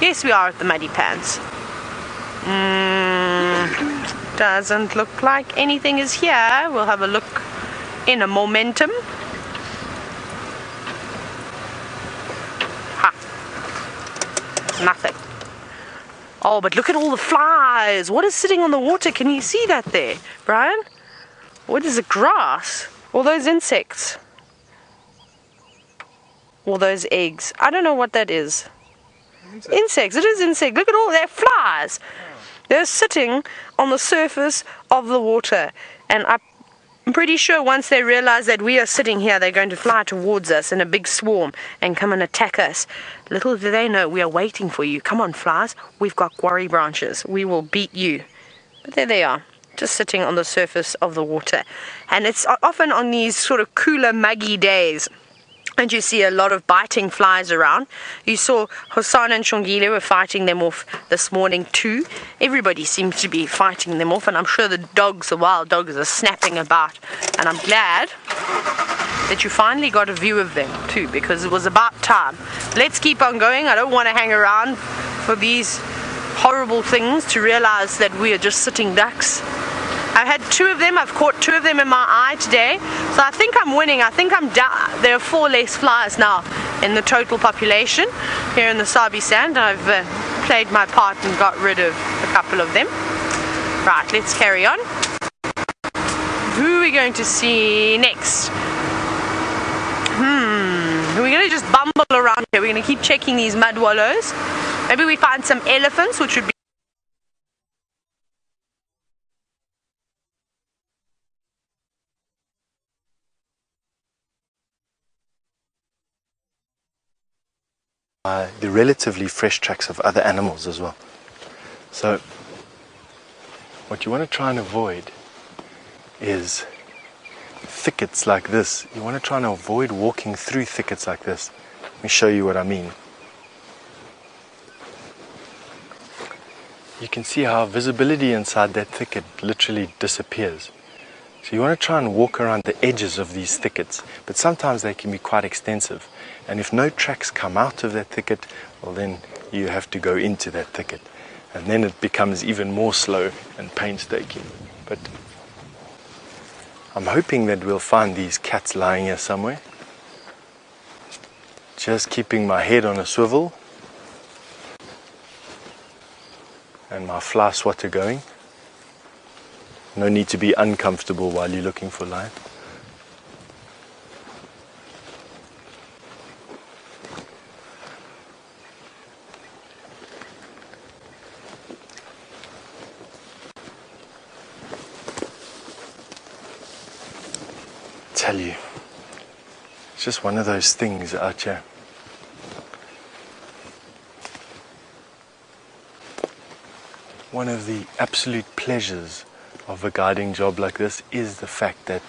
Yes, we are at the muddy pans. Doesn't look like anything is here. We'll have a look in a momentum. Nothing. Oh, but look at all the flies. What is sitting on the water? Can you see that there, Brian? What is it? Grass? All those insects? All those eggs? I don't know what that is. Insects. It is insect. Look at all that flies. They're sitting on the surface of the water, and I'm pretty sure once they realize that we are sitting here, they're going to fly towards us in a big swarm and come and attack us. Little do they know we are waiting for you. Come on, flies. We've got guarri branches. We will beat you. But there they are, just sitting on the surface of the water. And it's often on these sort of cooler, muggy days, and you see a lot of biting flies around. You saw Hosanna and Shongile were fighting them off this morning too. Everybody seems to be fighting them off, and I'm sure the dogs, the wild dogs, are snapping about. And I'm glad that you finally got a view of them too, because it was about time. Let's keep on going. I don't want to hang around for these horrible things to realize that we are just sitting ducks. I've had two of them. I've caught two of them in my eye today. So I think I'm winning. I think I'm down. There are 4 less flies now in the total population here in the Sabi Sand. I've played my part and got rid of a couple of them. Right, let's carry on. Who are we going to see next? We're going to just bumble around here. We're going to keep checking these mud wallows. Maybe we find some elephants, which would be the relatively fresh tracks of other animals as well. So what you want to try and avoid is thickets like this. You want to try and avoid walking through thickets like this. Let me show you what I mean. You can see how visibility inside that thicket literally disappears. So you want to try and walk around the edges of these thickets, but sometimes they can be quite extensive. And if no tracks come out of that thicket, well, then you have to go into that thicket. And then it becomes even more slow and painstaking. But I'm hoping that we'll find these cats lying here somewhere. Just keeping my head on a swivel and my fly swatter going. No need to be uncomfortable while you're looking for light. Tell you, it's just one of those things out here. One of the absolute pleasures of a guiding job like this is the fact that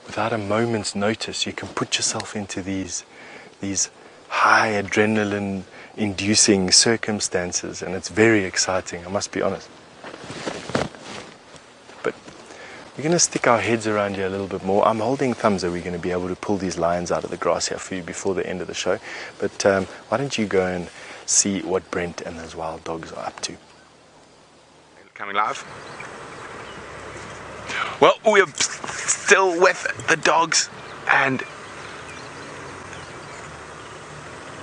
without a moment's notice you can put yourself into these high adrenaline inducing circumstances, and it's very exciting, I must be honest. But we're going to stick our heads around here a little bit more. I'm holding thumbs that we're going to be able to pull these lions out of the grass here for you before the end of the show. But why don't you go and see what Brent and those wild dogs are up to. Coming live. Well, we're still with the dogs, and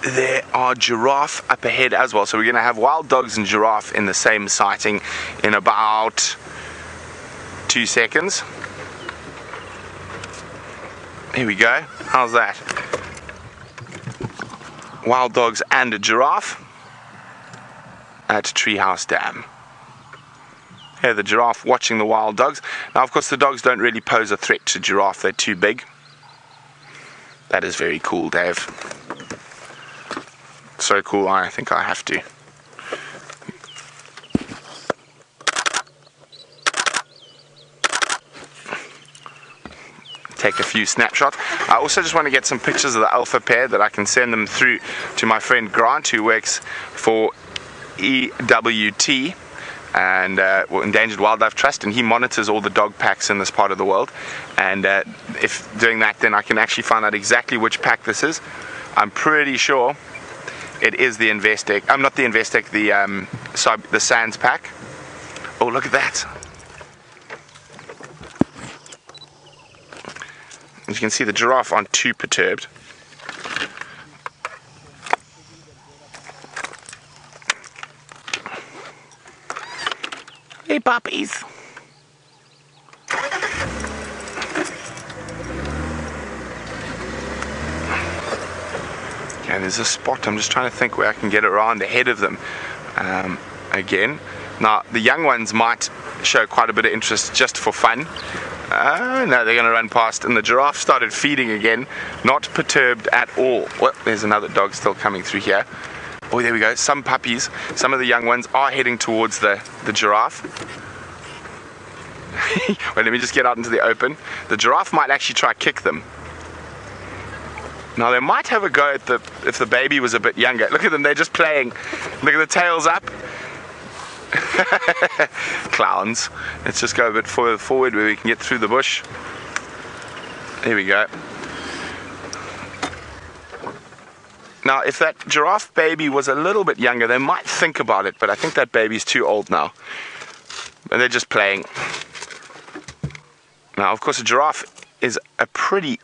there are giraffe up ahead as well. So we're going to have wild dogs and giraffe in the same sighting in about 2 seconds. Here we go. How's that? Wild dogs and a giraffe at Treehouse Dam. Here, the giraffe watching the wild dogs. Now, of course, the dogs don't really pose a threat to giraffe. They're too big. That is very cool, Dave. So cool, I think I have to. Take a few snapshots. I also just want to get some pictures of the alpha pair that I can send them through to my friend Grant, who works for EWT and Endangered Wildlife Trust, and he monitors all the dog packs in this part of the world. And if doing that, then I can actually find out exactly which pack this is. I'm pretty sure it is the Investec. I'm not the Investec, the Sands pack. Oh, look at that! As you can see, the giraffe aren't too perturbed. Hey, puppies. Okay, there's a spot. I'm just trying to think where I can get around ahead of them again. Now, the young ones might show quite a bit of interest just for fun. No, they're going to run past, and the giraffe started feeding again, not perturbed at all. Well, there's another dog still coming through here. Oh, there we go. Some puppies, some of the young ones are heading towards the giraffe. Well, let me just get out into the open. The giraffe might actually try to kick them. Now, they might have a go at if the baby was a bit younger. Look at them, they're just playing. Look at the tails up. Clowns. Let's just go a bit further forward where we can get through the bush. There we go. Now, if that giraffe baby was a little bit younger, they might think about it, but I think that baby's too old now. And they're just playing. Now, of course, a giraffe is a pretty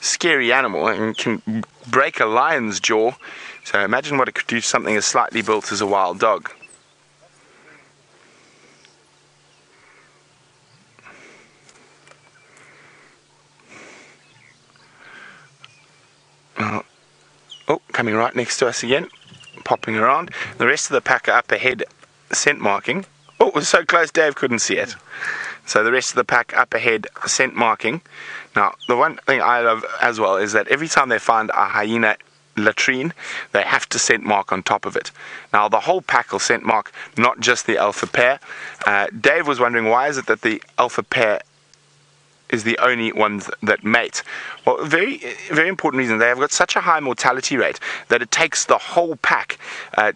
scary animal and can break a lion's jaw. So imagine what it could do to something as slightly built as a wild dog. Oh, coming right next to us again, popping around. The rest of the pack are up ahead, scent marking. Oh, it was so close Dave couldn't see it. So the rest of the pack up ahead, scent marking. Now, the one thing I love as well is that every time they find a hyena latrine, they have to scent mark on top of it. Now, the whole pack will scent mark, not just the alpha pair. Dave was wondering, why is it that the alpha pair is the only ones that mate? Well, very, very important reason. They have got such a high mortality rate that it takes the whole pack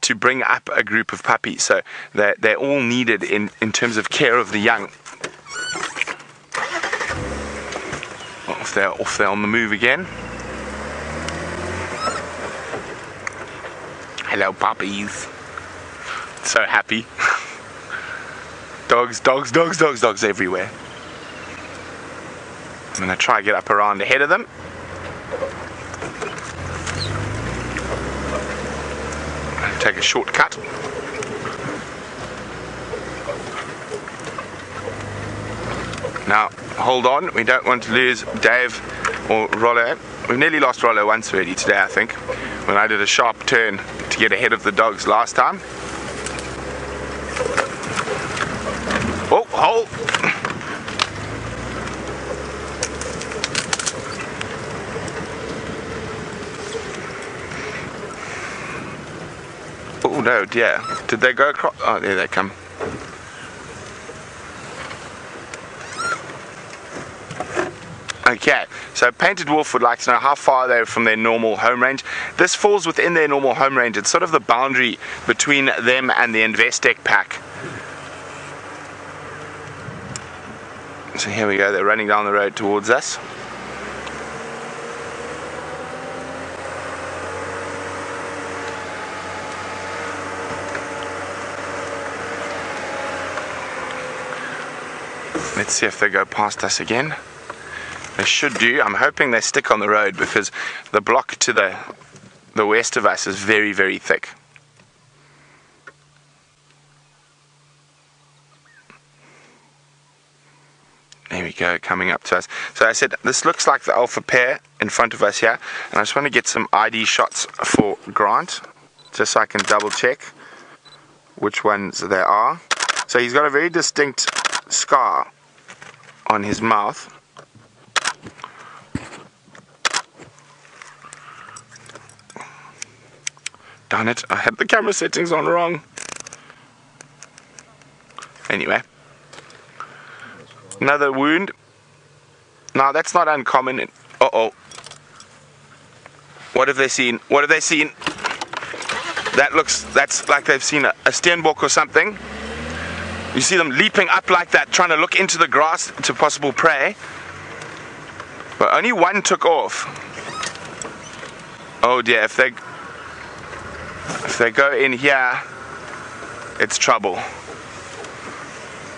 to bring up a group of puppies. So they're all needed in terms of care of the young. Off they're on the move again. Hello, puppies. So happy. Dogs, dogs, dogs, dogs, dogs everywhere. I'm going to try to get up around ahead of them. Take a shortcut. Now, hold on. We don't want to lose Dave or Rollo. We've nearly lost Rollo once already today, I think, when I did a sharp turn to get ahead of the dogs last time. Oh, hold! Oh no, dear. Did they go across? Oh, there they come. Okay, so Painted Wolf would like to know how far they're from their normal home range. This falls within their normal home range. It's sort of the boundary between them and the Investec pack. So here we go, they're running down the road towards us. Let's see if they go past us again. They should do. I'm hoping they stick on the road because the block to the west of us is very, very thick. There we go, coming up to us. So I said, this looks like the alpha pair in front of us here. And I just want to get some ID shots for Grant, just so I can double check which ones they are. So he's got a very distinct scar on his mouth. Darn it, I had the camera settings on wrong. Anyway. Another wound. Now that's not uncommon. Uh-oh. What have they seen? What have they seen? That's like they've seen a steenbok or something. You see them leaping up like that, trying to look into the grass to possible prey. But only one took off. Oh dear, if they go in here, it's trouble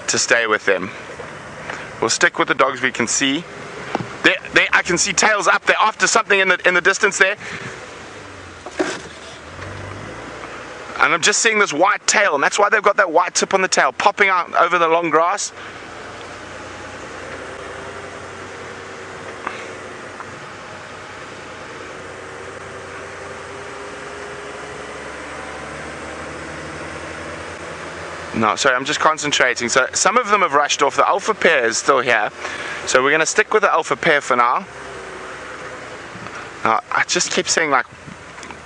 to stay with them. We'll stick with the dogs we can see. I can see tails up there after something in the distance there. And I'm just seeing this white tail, and that's why they've got that white tip on the tail popping out over the long grass. No, sorry, I'm just concentrating. So some of them have rushed off. The alpha pair is still here. So we're going to stick with the alpha pair for now. Now, I just keep seeing like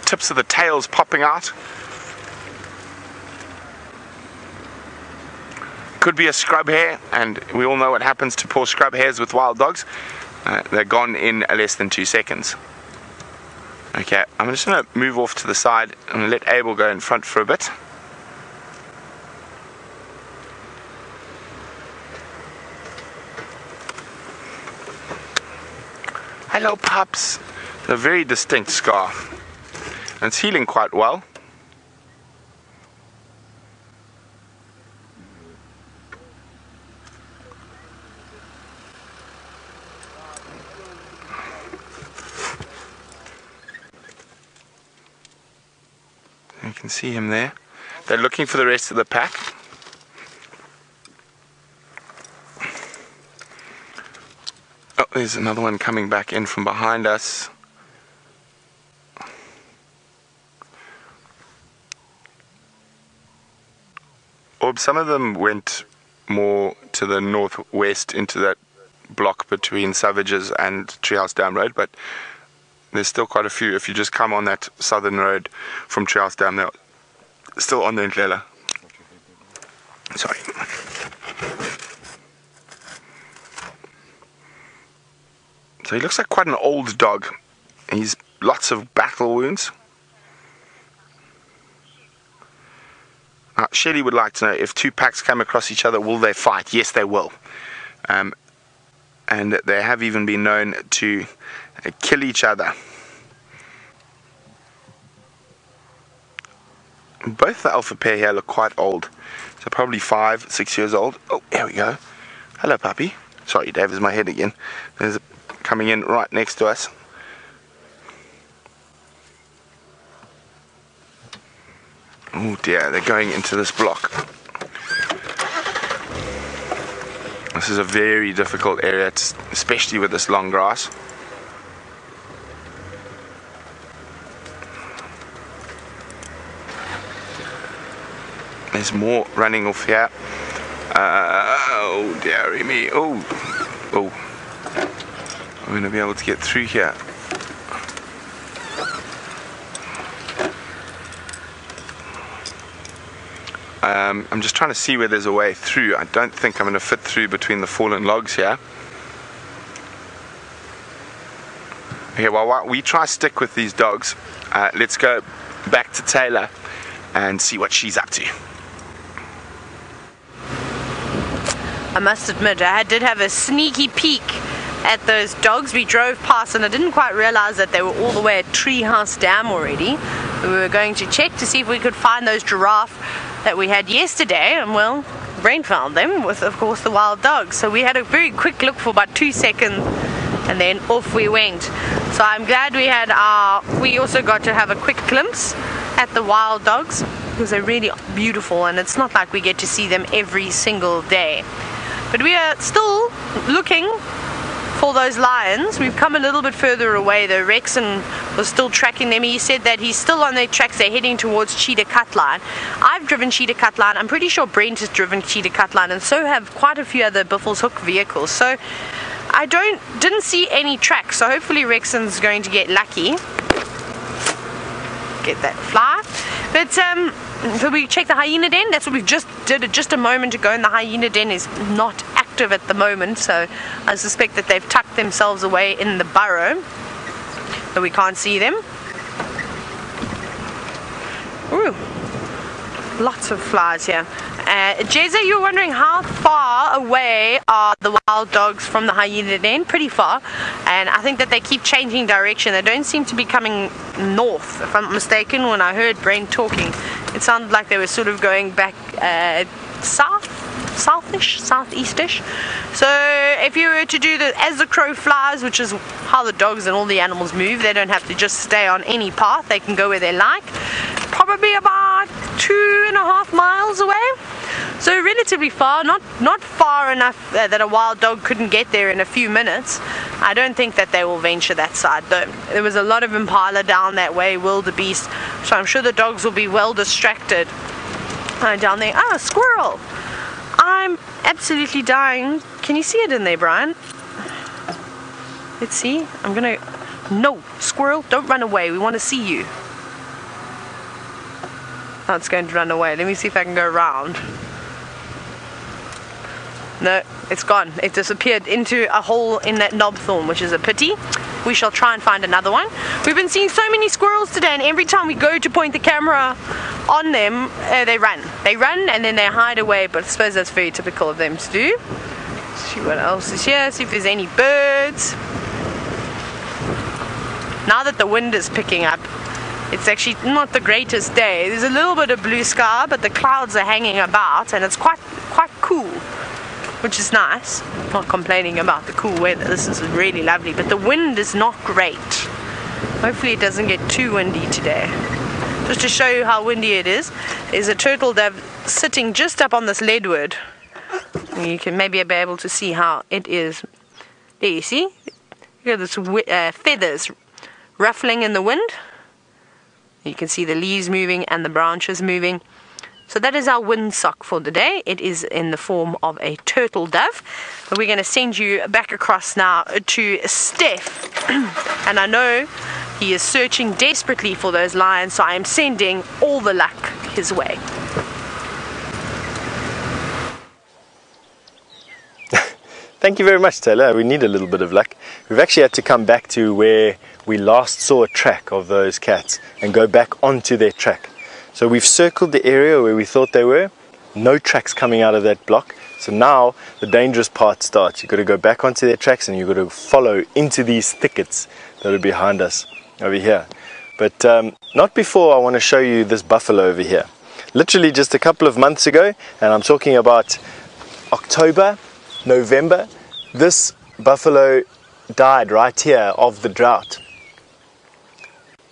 tips of the tails popping out. Could be a scrub hare, and we all know what happens to poor scrub hares with wild dogs. They're gone in less than 2 seconds. Okay, I'm just going to move off to the side and let Abel go in front for a bit. Hello pups. A very distinct scar. And it's healing quite well. You can see him there. They're looking for the rest of the pack. Oh, there's another one coming back in from behind us. Or some of them went more to the northwest into that block between Savages and Treehouse Dam Road, but there's still quite a few. If you just come on that southern road from Treehouse Dam, they're still on the Tayla. Sorry. So he looks like quite an old dog. He's lots of battle wounds. Shelley would like to know, if two packs come across each other, will they fight? Yes, they will. And they have even been known to kill each other. Both the alpha pair here look quite old. So probably 5, 6 years old. Oh, here we go. Hello, puppy. Sorry, Dave, is my head again. There's a coming in right next to us. Oh dear, they're going into this block. This is a very difficult area, especially with this long grass. There's more running off here. Oh dearie me. Oh. I'm going to be able to get through here. I'm just trying to see where there's a way through. I don't think I'm going to fit through between the fallen logs here. Okay, well, while we try to stick with these dogs, let's go back to Tayla and see what she's up to. I must admit, I did have a sneaky peek at those dogs. We drove past and I didn't quite realize that they were all the way at Treehouse Dam already. We were going to check to see if we could find those giraffe that we had yesterday, and well, Brent found them with, of course, the wild dogs. So we had a very quick look for about 2 seconds, and then off we went. So I'm glad we also got to have a quick glimpse at the wild dogs, because they're really beautiful, and it's not like we get to see them every single day. But we are still looking for those lions. We've come a little bit further away though. Rexon was still tracking them. He said that he's still on their tracks. They're heading towards Cheetah Cutline. I've driven Cheetah Cutline. I'm pretty sure Brent has driven Cheetah Cutline, and so have quite a few other Buffels Hook vehicles. So I didn't see any tracks. So hopefully Rexon's going to get lucky. Get that fly. But so we checked the hyena den. That's what we just did just a moment ago, and the hyena den is not active at the moment, so I suspect that they've tucked themselves away in the burrow, but we can't see them. Ooh, lots of flies here. Jeza, you're wondering how far away are the wild dogs from the hyena den? Pretty far, and I think that they keep changing direction. They don't seem to be coming north, if I'm not mistaken. When I heard Brent talking, it sounded like they were sort of going back southish, southeastish. So if you were to do as the crow flies, which is how the dogs and all the animals move, they don't have to just stay on any path. They can go where they like. Probably about 2.5 miles away. So relatively far, not far enough that a wild dog couldn't get there in a few minutes. I don't think that they will venture that side though. There was a lot of impala down that way, wildebeest, so I'm sure the dogs will be well distracted down there. Ah, squirrel! I'm absolutely dying. Can you see it in there, Bryan? Let's see. No, squirrel, don't run away. We want to see you. Oh, it's going to run away. Let me see if I can go around. No, it's gone. It disappeared into a hole in that knob thorn, which is a pity. We shall try and find another one. We've been seeing so many squirrels today, and every time we go to point the camera on them, they run. They run and then they hide away, but I suppose that's very typical of them to do. Let's see what else is here, see if there's any birds. Now that the wind is picking up, it's actually not the greatest day. There's a little bit of blue sky, but the clouds are hanging about, and it's quite cool, which is nice. Not complaining about the cool weather. This is really lovely, but the wind is not great. Hopefully it doesn't get too windy today. Just to show you how windy it is, there's a turtle dove sitting just up on this leadwood. You can maybe be able to see how it is. There you see? Look at this feathers ruffling in the wind. You can see the leaves moving and the branches moving. So that is our windsock for the day. It is in the form of a turtle dove. But we're going to send you back across now to Stef. And I know he is searching desperately for those lions, so I am sending all the luck his way. Thank you very much, Tayla. We need a little bit of luck. We've actually had to come back to where we last saw a track of those cats and go back onto their track. So we've circled the area where we thought they were. No tracks coming out of that block. So now the dangerous part starts. You've got to go back onto their tracks, and you've got to follow into these thickets that are behind us over here. But not before I want to show you this buffalo over here. Literally just a couple of months ago, and I'm talking about October, November, this buffalo died right here of the drought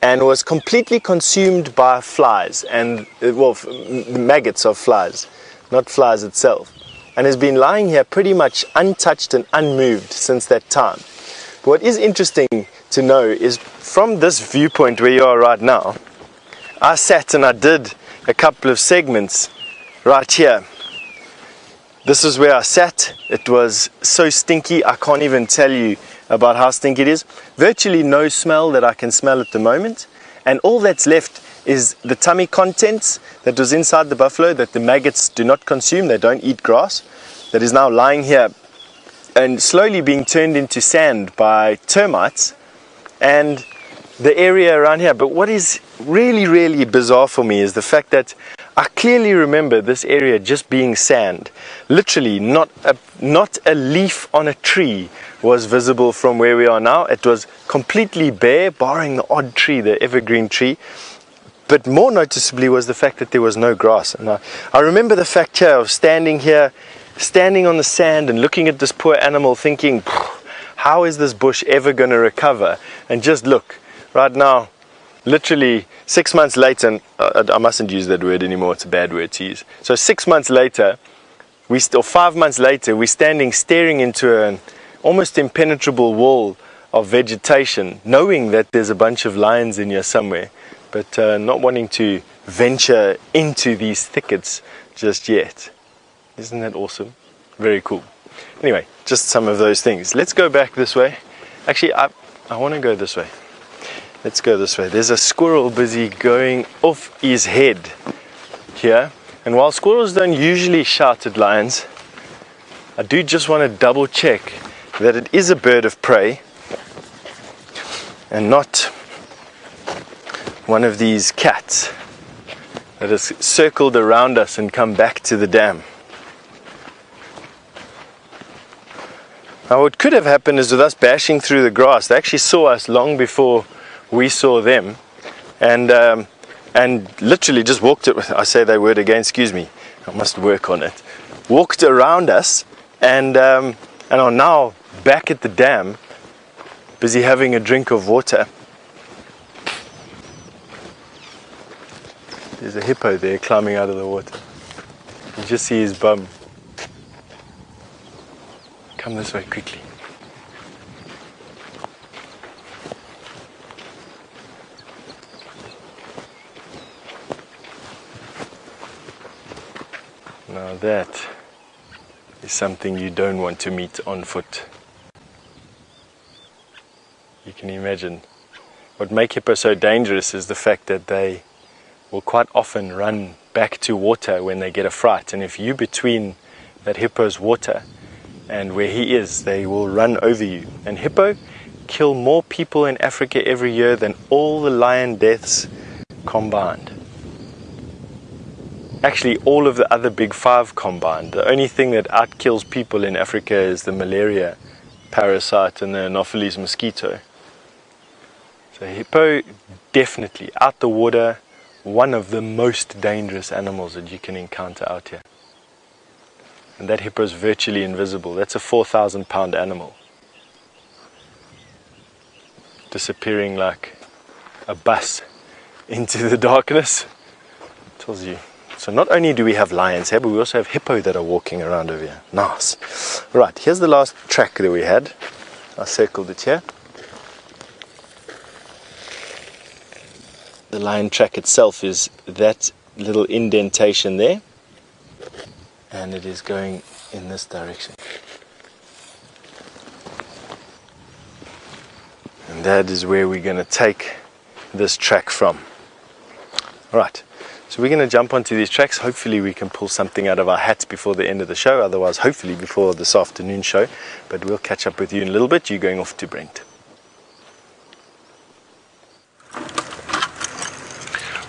and was completely consumed by flies and maggots of flies, not flies itself, and has been lying here pretty much untouched and unmoved since that time. But what is interesting to know is from this viewpoint where you are right now, I sat and I did a couple of segments right here. This is where I sat. It was so stinky, I can't even tell you about how stinky it is. Virtually no smell that I can smell at the moment, and all that's left is the tummy contents that was inside the buffalo that the maggots do not consume. They don't eat grass. That is now lying here and slowly being turned into sand by termites and the area around here. But what is really, really bizarre for me is the fact that I clearly remember this area just being sand. Literally not a leaf on a tree was visible from where we are now. It was completely bare, barring the odd tree, the evergreen tree. but more noticeably was the fact that there was no grass. And I remember the fact here of standing on the sand and looking at this poor animal thinking, how is this bush ever going to recover? And just look, right now, literally 6 months later, I mustn't use that word anymore, it's a bad word to use. So 6 months later, or 5 months later, we're staring into an almost impenetrable wall of vegetation, knowing that there's a bunch of lions in here somewhere, but not wanting to venture into these thickets just yet. Isn't that awesome? Very cool. Anyway, just some of those things. Let's go back this way. Actually, I want to go this way. Let's go this way. There's a squirrel busy going off his head here. And while squirrels don't usually shout at lions, I do just want to double check that it is a bird of prey and not one of these cats that has circled around us and come back to the dam. Now what could have happened is with us bashing through the grass, they actually saw us long before we saw them, and literally just walked it. I say that word again, excuse me, I must work on it. Walked around us and are now back at the dam, busy having a drink of water. There's a hippo there climbing out of the water. You just see his bum. Come this way quickly. Now that is something you don't want to meet on foot. You can imagine. What makes hippos so dangerous is the fact that they will quite often run back to water when they get a fright. And if you're between that hippo's water and where he is, they will run over you. And hippo kill more people in Africa every year than all the lion deaths combined. Actually, all of the other big five combined. The only thing that outkills people in Africa is the malaria parasite and the Anopheles mosquito. So hippo, definitely, out the water, one of the most dangerous animals that you can encounter out here. And that hippo is virtually invisible. That's a 4,000-pound animal, disappearing like a bus into the darkness. Tells you. So not only do we have lions here, but we also have hippo that are walking around over here. Nice. Right, here's the last track that we had. I circled it here. The lion track itself is that little indentation there, and it is going in this direction. And that is where we're going to take this track from. Alright, so we're going to jump onto these tracks. Hopefully we can pull something out of our hats before the end of the show, otherwise hopefully before this afternoon show, but we'll catch up with you in a little bit. You're going off to Brent.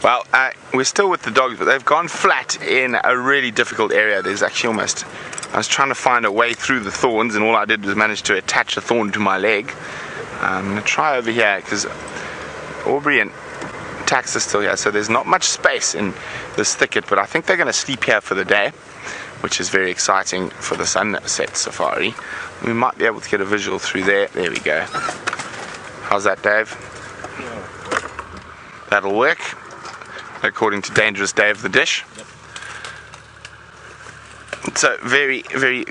Well, we're still with the dogs, but they've gone flat in a really difficult area. There's actually I was trying to find a way through the thorns, and all I did was manage to attach a thorn to my leg. I'm going to try over here, because Aubrey and Tax are still here, so there's not much space in this thicket, but I think they're going to sleep here for the day, which is very exciting for the sunset safari. We might be able to get a visual through there. There we go. How's that, Dave? That'll work, according to Dangerous Dave the Dish. Yep. So very, very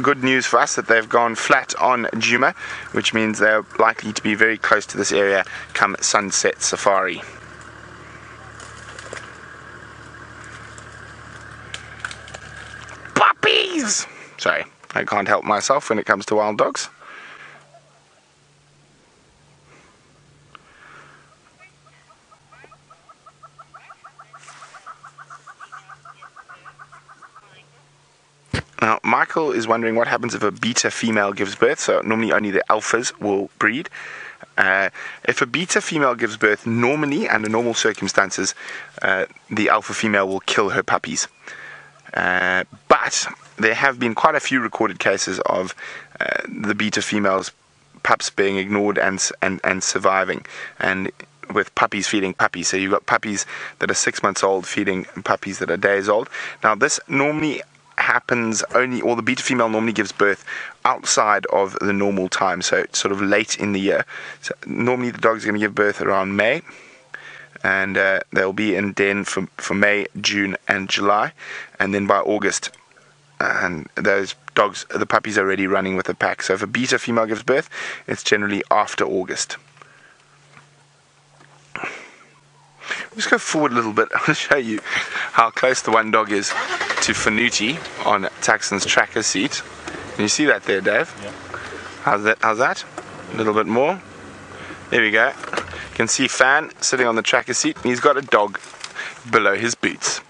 good news for us that they've gone flat on Djuma, which means they're likely to be very close to this area come sunset safari. Puppies! Sorry, I can't help myself when it comes to wild dogs. Now, Michael is wondering what happens if a beta female gives birth. So normally only the alphas will breed. If a beta female gives birth, normally, under normal circumstances, the alpha female will kill her puppies. But there have been quite a few recorded cases of the beta female's pups being ignored and surviving. And with puppies feeding puppies. So you've got puppies that are 6 months old feeding puppies that are days old. Now this normally happens only, or the beta female normally gives birth outside of the normal time, so it's sort of late in the year. So normally the dog's going to give birth around May, and they'll be in den for May, June and July, and then by August, and those dogs, the puppies are already running with the pack. So if a beta female gives birth, it's generally after August. Let's go forward a little bit. I'll show you how close the one dog is to Fanuti on Taxon's tracker seat. Can you see that there, Dave? Yeah. How's that? A little bit more. There we go. You can see Fan sitting on the tracker seat, and he's got a dog below his boots.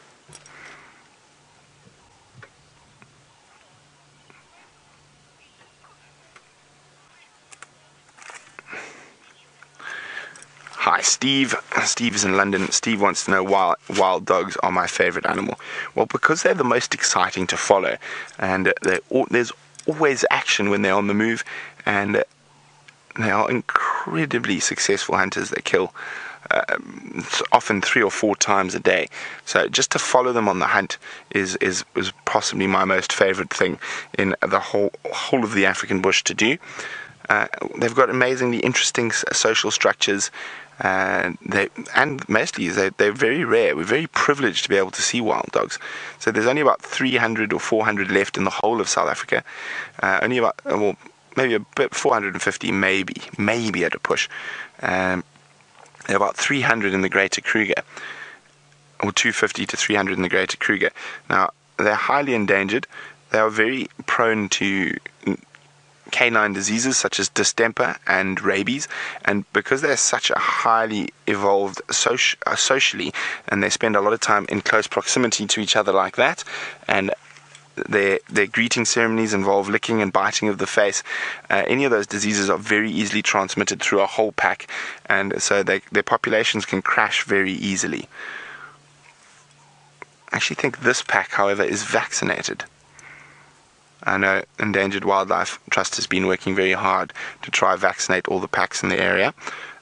Hi, Steve. Steve is in London. Steve wants to know why wild dogs are my favorite animal. Well, because they're the most exciting to follow, and there's always action when they're on the move, and they are incredibly successful hunters. They kill often 3 or 4 times a day. So just to follow them on the hunt is possibly my most favorite thing in the whole of the African bush to do. They've got amazingly interesting social structures. They're very rare. We're very privileged to be able to see wild dogs. So there's only about 300 or 400 left in the whole of South Africa. Only about, well, maybe a bit, 450 maybe at a push. There are about 300 in the Greater Kruger, or 250 to 300 in the Greater Kruger. Now, they're highly endangered. They are very prone to canine diseases such as distemper and rabies, and because they're such a highly evolved socially, and they spend a lot of time in close proximity to each other like that, and their greeting ceremonies involve licking and biting of the face, any of those diseases are very easily transmitted through a whole pack, and so their populations can crash very easily. I actually think this pack, however, is vaccinated. I know Endangered Wildlife Trust has been working very hard to try vaccinate all the packs in the area.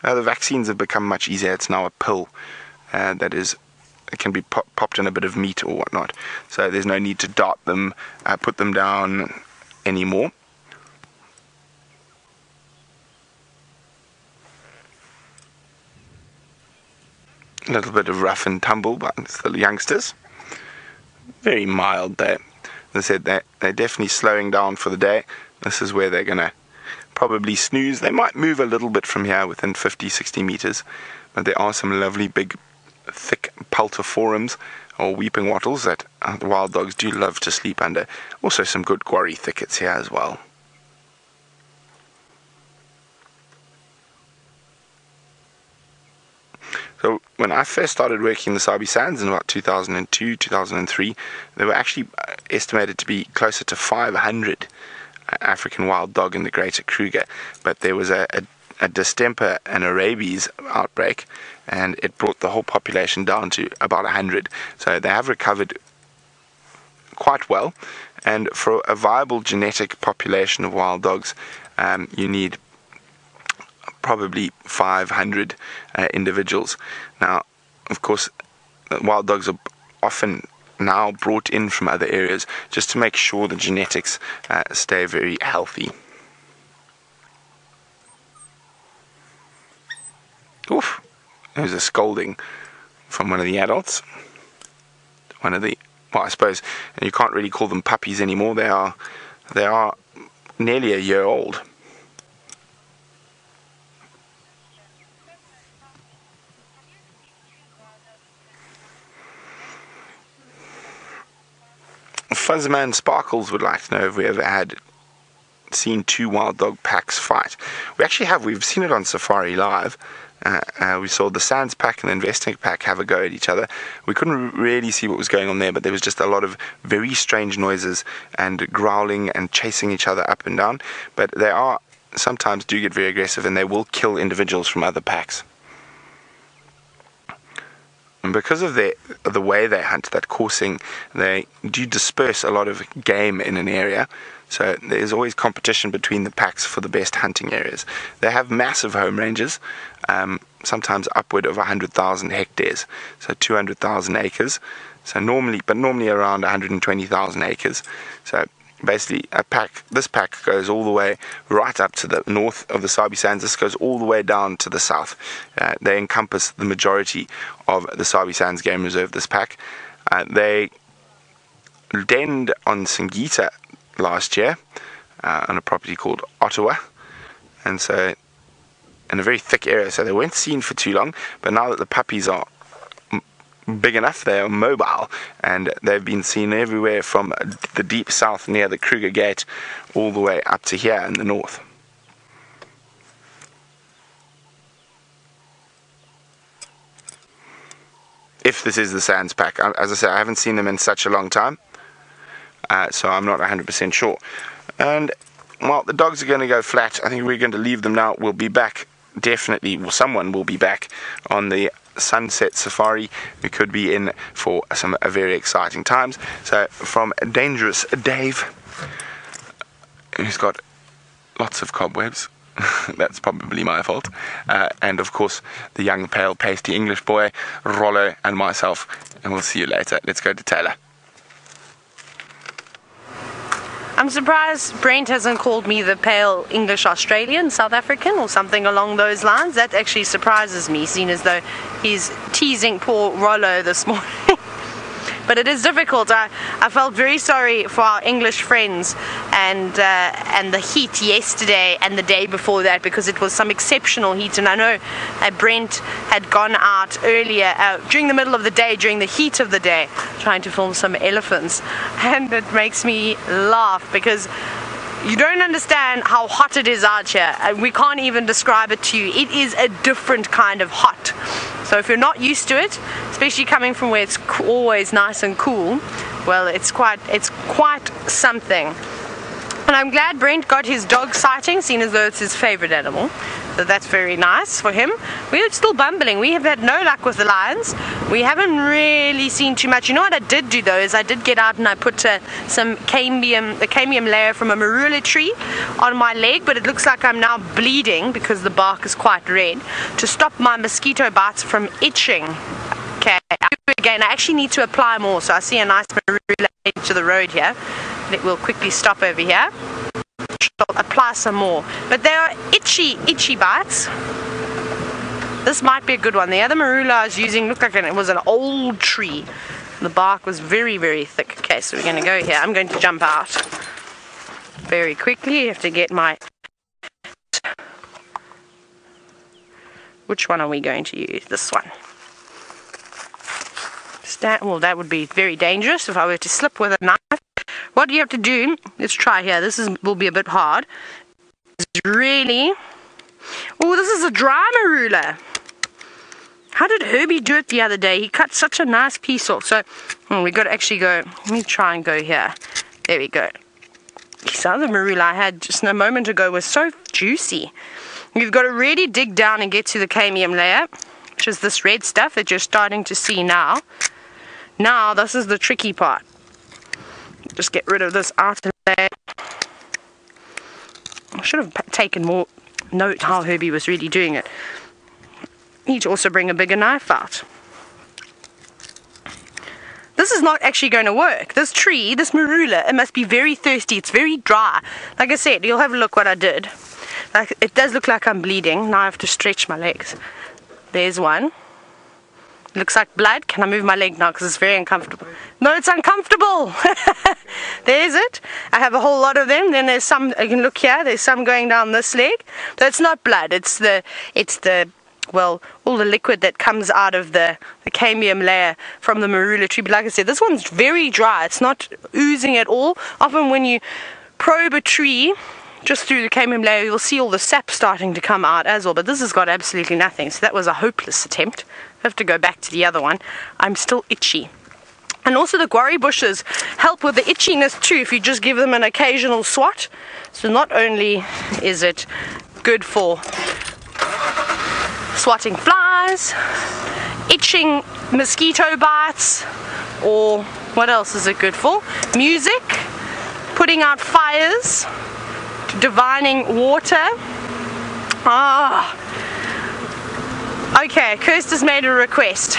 The vaccines have become much easier. It's now a pill that it can be popped in a bit of meat or whatnot. So there's no need to dart them, put them down anymore. A little bit of rough and tumble by the youngsters. Very mild though. As I said, they're definitely slowing down for the day. This is where they're going to probably snooze. They might move a little bit from here within 50-60 meters, but there are some lovely big thick pultiforums or weeping wattles that the wild dogs do love to sleep under. Also some good quarry thickets here as well. So when I first started working the Sabi Sands in about 2002, 2003, there were actually estimated to be closer to 500 African wild dog in the Greater Kruger, but there was a distemper and a rabies outbreak, and it brought the whole population down to about 100. So they have recovered quite well, and for a viable genetic population of wild dogs, you need probably 500 individuals. Now, of course, wild dogs are often now brought in from other areas just to make sure the genetics stay very healthy. Oof, there's a scolding from one of the adults. One of the, well, I suppose, and you can't really call them puppies anymore. They are nearly a year old. Fuzzman Sparkles would like to know if we ever had seen 2 wild dog packs fight. We actually have. We've seen it on Safari Live. We saw the Sands pack and the Investing pack have a go at each other. We couldn't really see what was going on there, but there was just a lot of very strange noises and growling and chasing each other up and down. But they are sometimes do get very aggressive, and they will kill individuals from other packs. And because of the way they hunt, that coursing, they do disperse a lot of game in an area. So there's always competition between the packs for the best hunting areas. They have massive home ranges, sometimes upward of 100,000 hectares, so 200,000 acres. So normally around 120,000 acres. So basically this pack goes all the way right up to the north of the Sabi Sands. This goes all the way down to the south. They encompass the majority of the Sabi Sands Game Reserve, this pack. They denned on Singita last year on a property called Ottawa, and so in a very thick area, so they weren't seen for too long, but now that the puppies are big enough, they are mobile, and they've been seen everywhere from the deep south near the Kruger Gate all the way up to here in the north. If this is the Sands pack, as I say, I haven't seen them in such a long time, so I'm not 100% sure. And well, the dogs are going to go flat. I think we're going to leave them now. We'll be back, definitely, well, someone will be back on the sunset safari. We could be in for some very exciting times. So from Dangerous Dave, who's got lots of cobwebs, that's probably my fault, and of course the young pale pasty English boy Rollo and myself, and we'll see you later. Let's go to Tayla. I'm surprised Brent hasn't called me the pale English Australian, South African, or something along those lines. That actually surprises me, seeing as though he's teasing poor Rollo this morning. But it is difficult. I felt very sorry for our English friends and the heat yesterday and the day before that, because it was some exceptional heat. And I know Brent had gone out earlier during the middle of the day, during the heat of the day, trying to film some elephants, and it makes me laugh because you don't understand how hot it is out here. We can't even describe it to you. It is a different kind of hot. So if you're not used to it, especially coming from where it's always nice and cool, well, it's quite something. And I'm glad Brent got his dog sighting, seeing as though it's his favorite animal. So that's very nice for him. We're still bumbling. We have had no luck with the lions. We haven't really seen too much. You know what I did do though, is I did get out and I put some cambium layer from a marula tree on my leg, but it looks like I'm now bleeding because the bark is quite red, to stop my mosquito bites from itching. Okay, again, I actually need to apply more. So I see a nice marula to the road here. It will quickly stop over here. I'll apply some more, but they are itchy bites. This might be a good one. The other marula I was using looked like it was an old tree. The bark was very, very thick. Okay, so we're going to go here. I'm going to jump out very quickly. I have to get my... Which one are we going to use? This one. Well, that would be very dangerous if I were to slip with a knife. What you have to do, let's try here, will be a bit hard, is really, oh, this is a dry marula. How did Herbie do it the other day? He cut such a nice piece off. So we got to actually go, let me try and go here. There we go. This other marula I had just a moment ago was so juicy. You've got to really dig down and get to the cambium layer, which is this red stuff that you're starting to see now. Now this is the tricky part. Just get rid of this outer layer. I should have taken more note how Herbie was really doing it. Need to also bring a bigger knife out. This is not actually going to work. This tree, this marula, it must be very thirsty. It's very dry. Like I said, you'll have a look what I did. Like, it does look like I'm bleeding. Now I have to stretch my legs. There's one. Looks like blood. Can I move my leg now because it's very uncomfortable? No, it's uncomfortable. There's it. I have a whole lot of them. Then there's some, you can look here, there's some going down this leg. So it's not blood, it's the well, all the liquid that comes out of the cambium layer from the marula tree. But like I said, this one's very dry. It's not oozing at all. Often when you probe a tree just through the cambium layer, you'll see all the sap starting to come out as well. But this has got absolutely nothing. So that was a hopeless attempt. I have to go back to the other one. I'm still itchy. And also the guarri bushes help with the itchiness too if you just give them an occasional swat. So not only is it good for swatting flies, itching mosquito bites, or what else is it good for? Music, putting out fires, divining water. Okay, Kirsty's made a request.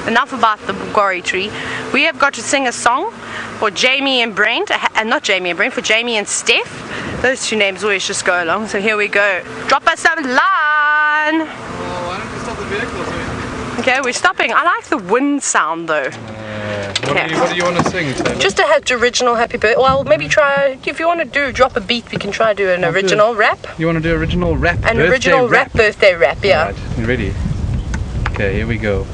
Enough about the Bugori tree. We have got to sing a song for Jamie and Brent, and not Jamie and Brent, for Jamie and Stef. Those two names always just go along, so here we go. Drop us a line! Why don't you stop the vehicles? Okay, we're stopping. I like the wind sound though. What do you want to sing, Tayla? Just a original happy birthday. Well, maybe try, if you want to drop a beat, we can try do an original rap. You want to do original rap? An original rap birthday rap, yeah. Right, you ready? Okay, here we go.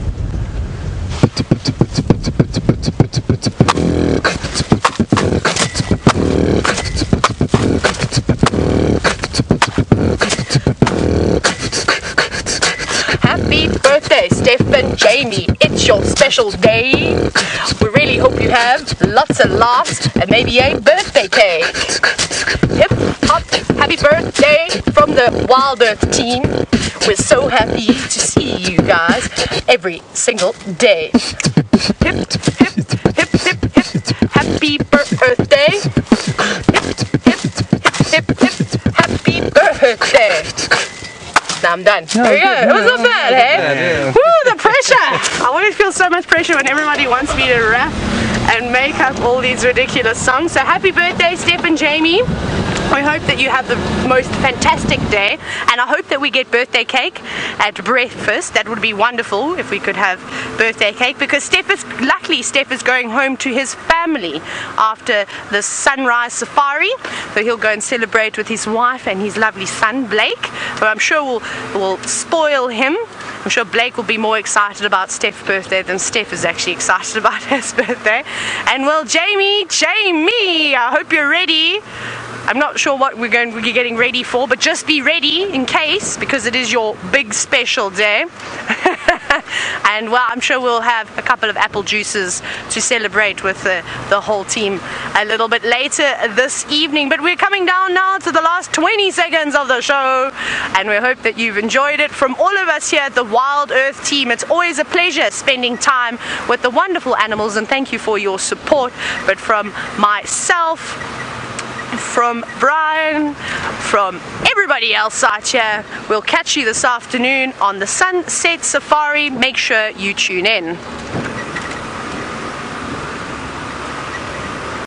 Happy birthday, Stef and Jamie. It's your special day. We really hope you have lots of laughs and maybe a birthday cake. Hip hop, happy birthday from the Wild Earth team. We're so happy to see you guys every single day. Hip, hip, hip, hip, hip. Happy birthday. Hip, hip, hip, hip, hip. Happy birthday. Now I'm done. There we go. It was not bad, hey? Woo, the pressure! I always feel so much pressure when everybody wants me to rap and make up all these ridiculous songs. So happy birthday, Stef and Jamie. We hope that you have the most fantastic day, and I hope that we get birthday cake at breakfast. That would be wonderful if we could have birthday cake, because luckily Stef is going home to his family after the sunrise safari, so he'll go and celebrate with his wife and his lovely son Blake, who I'm sure will spoil him. I'm sure Blake will be more excited about Stef's birthday than Stef is actually excited about his birthday. And well, Jamie, I hope you're ready. I'm not sure what we're getting ready for, but just be ready in case, because it is your big special day. And well, I'm sure we'll have a couple of apple juices to celebrate with the whole team a little bit later this evening. But we're coming down now to the last 20 seconds of the show, and we hope that you've enjoyed it. From all of us here at the Wild Earth team, it's always a pleasure spending time with the wonderful animals, and thank you for your support. But from myself, from Bryan, from everybody else out here, we'll catch you this afternoon on the Sunset Safari. Make sure you tune in.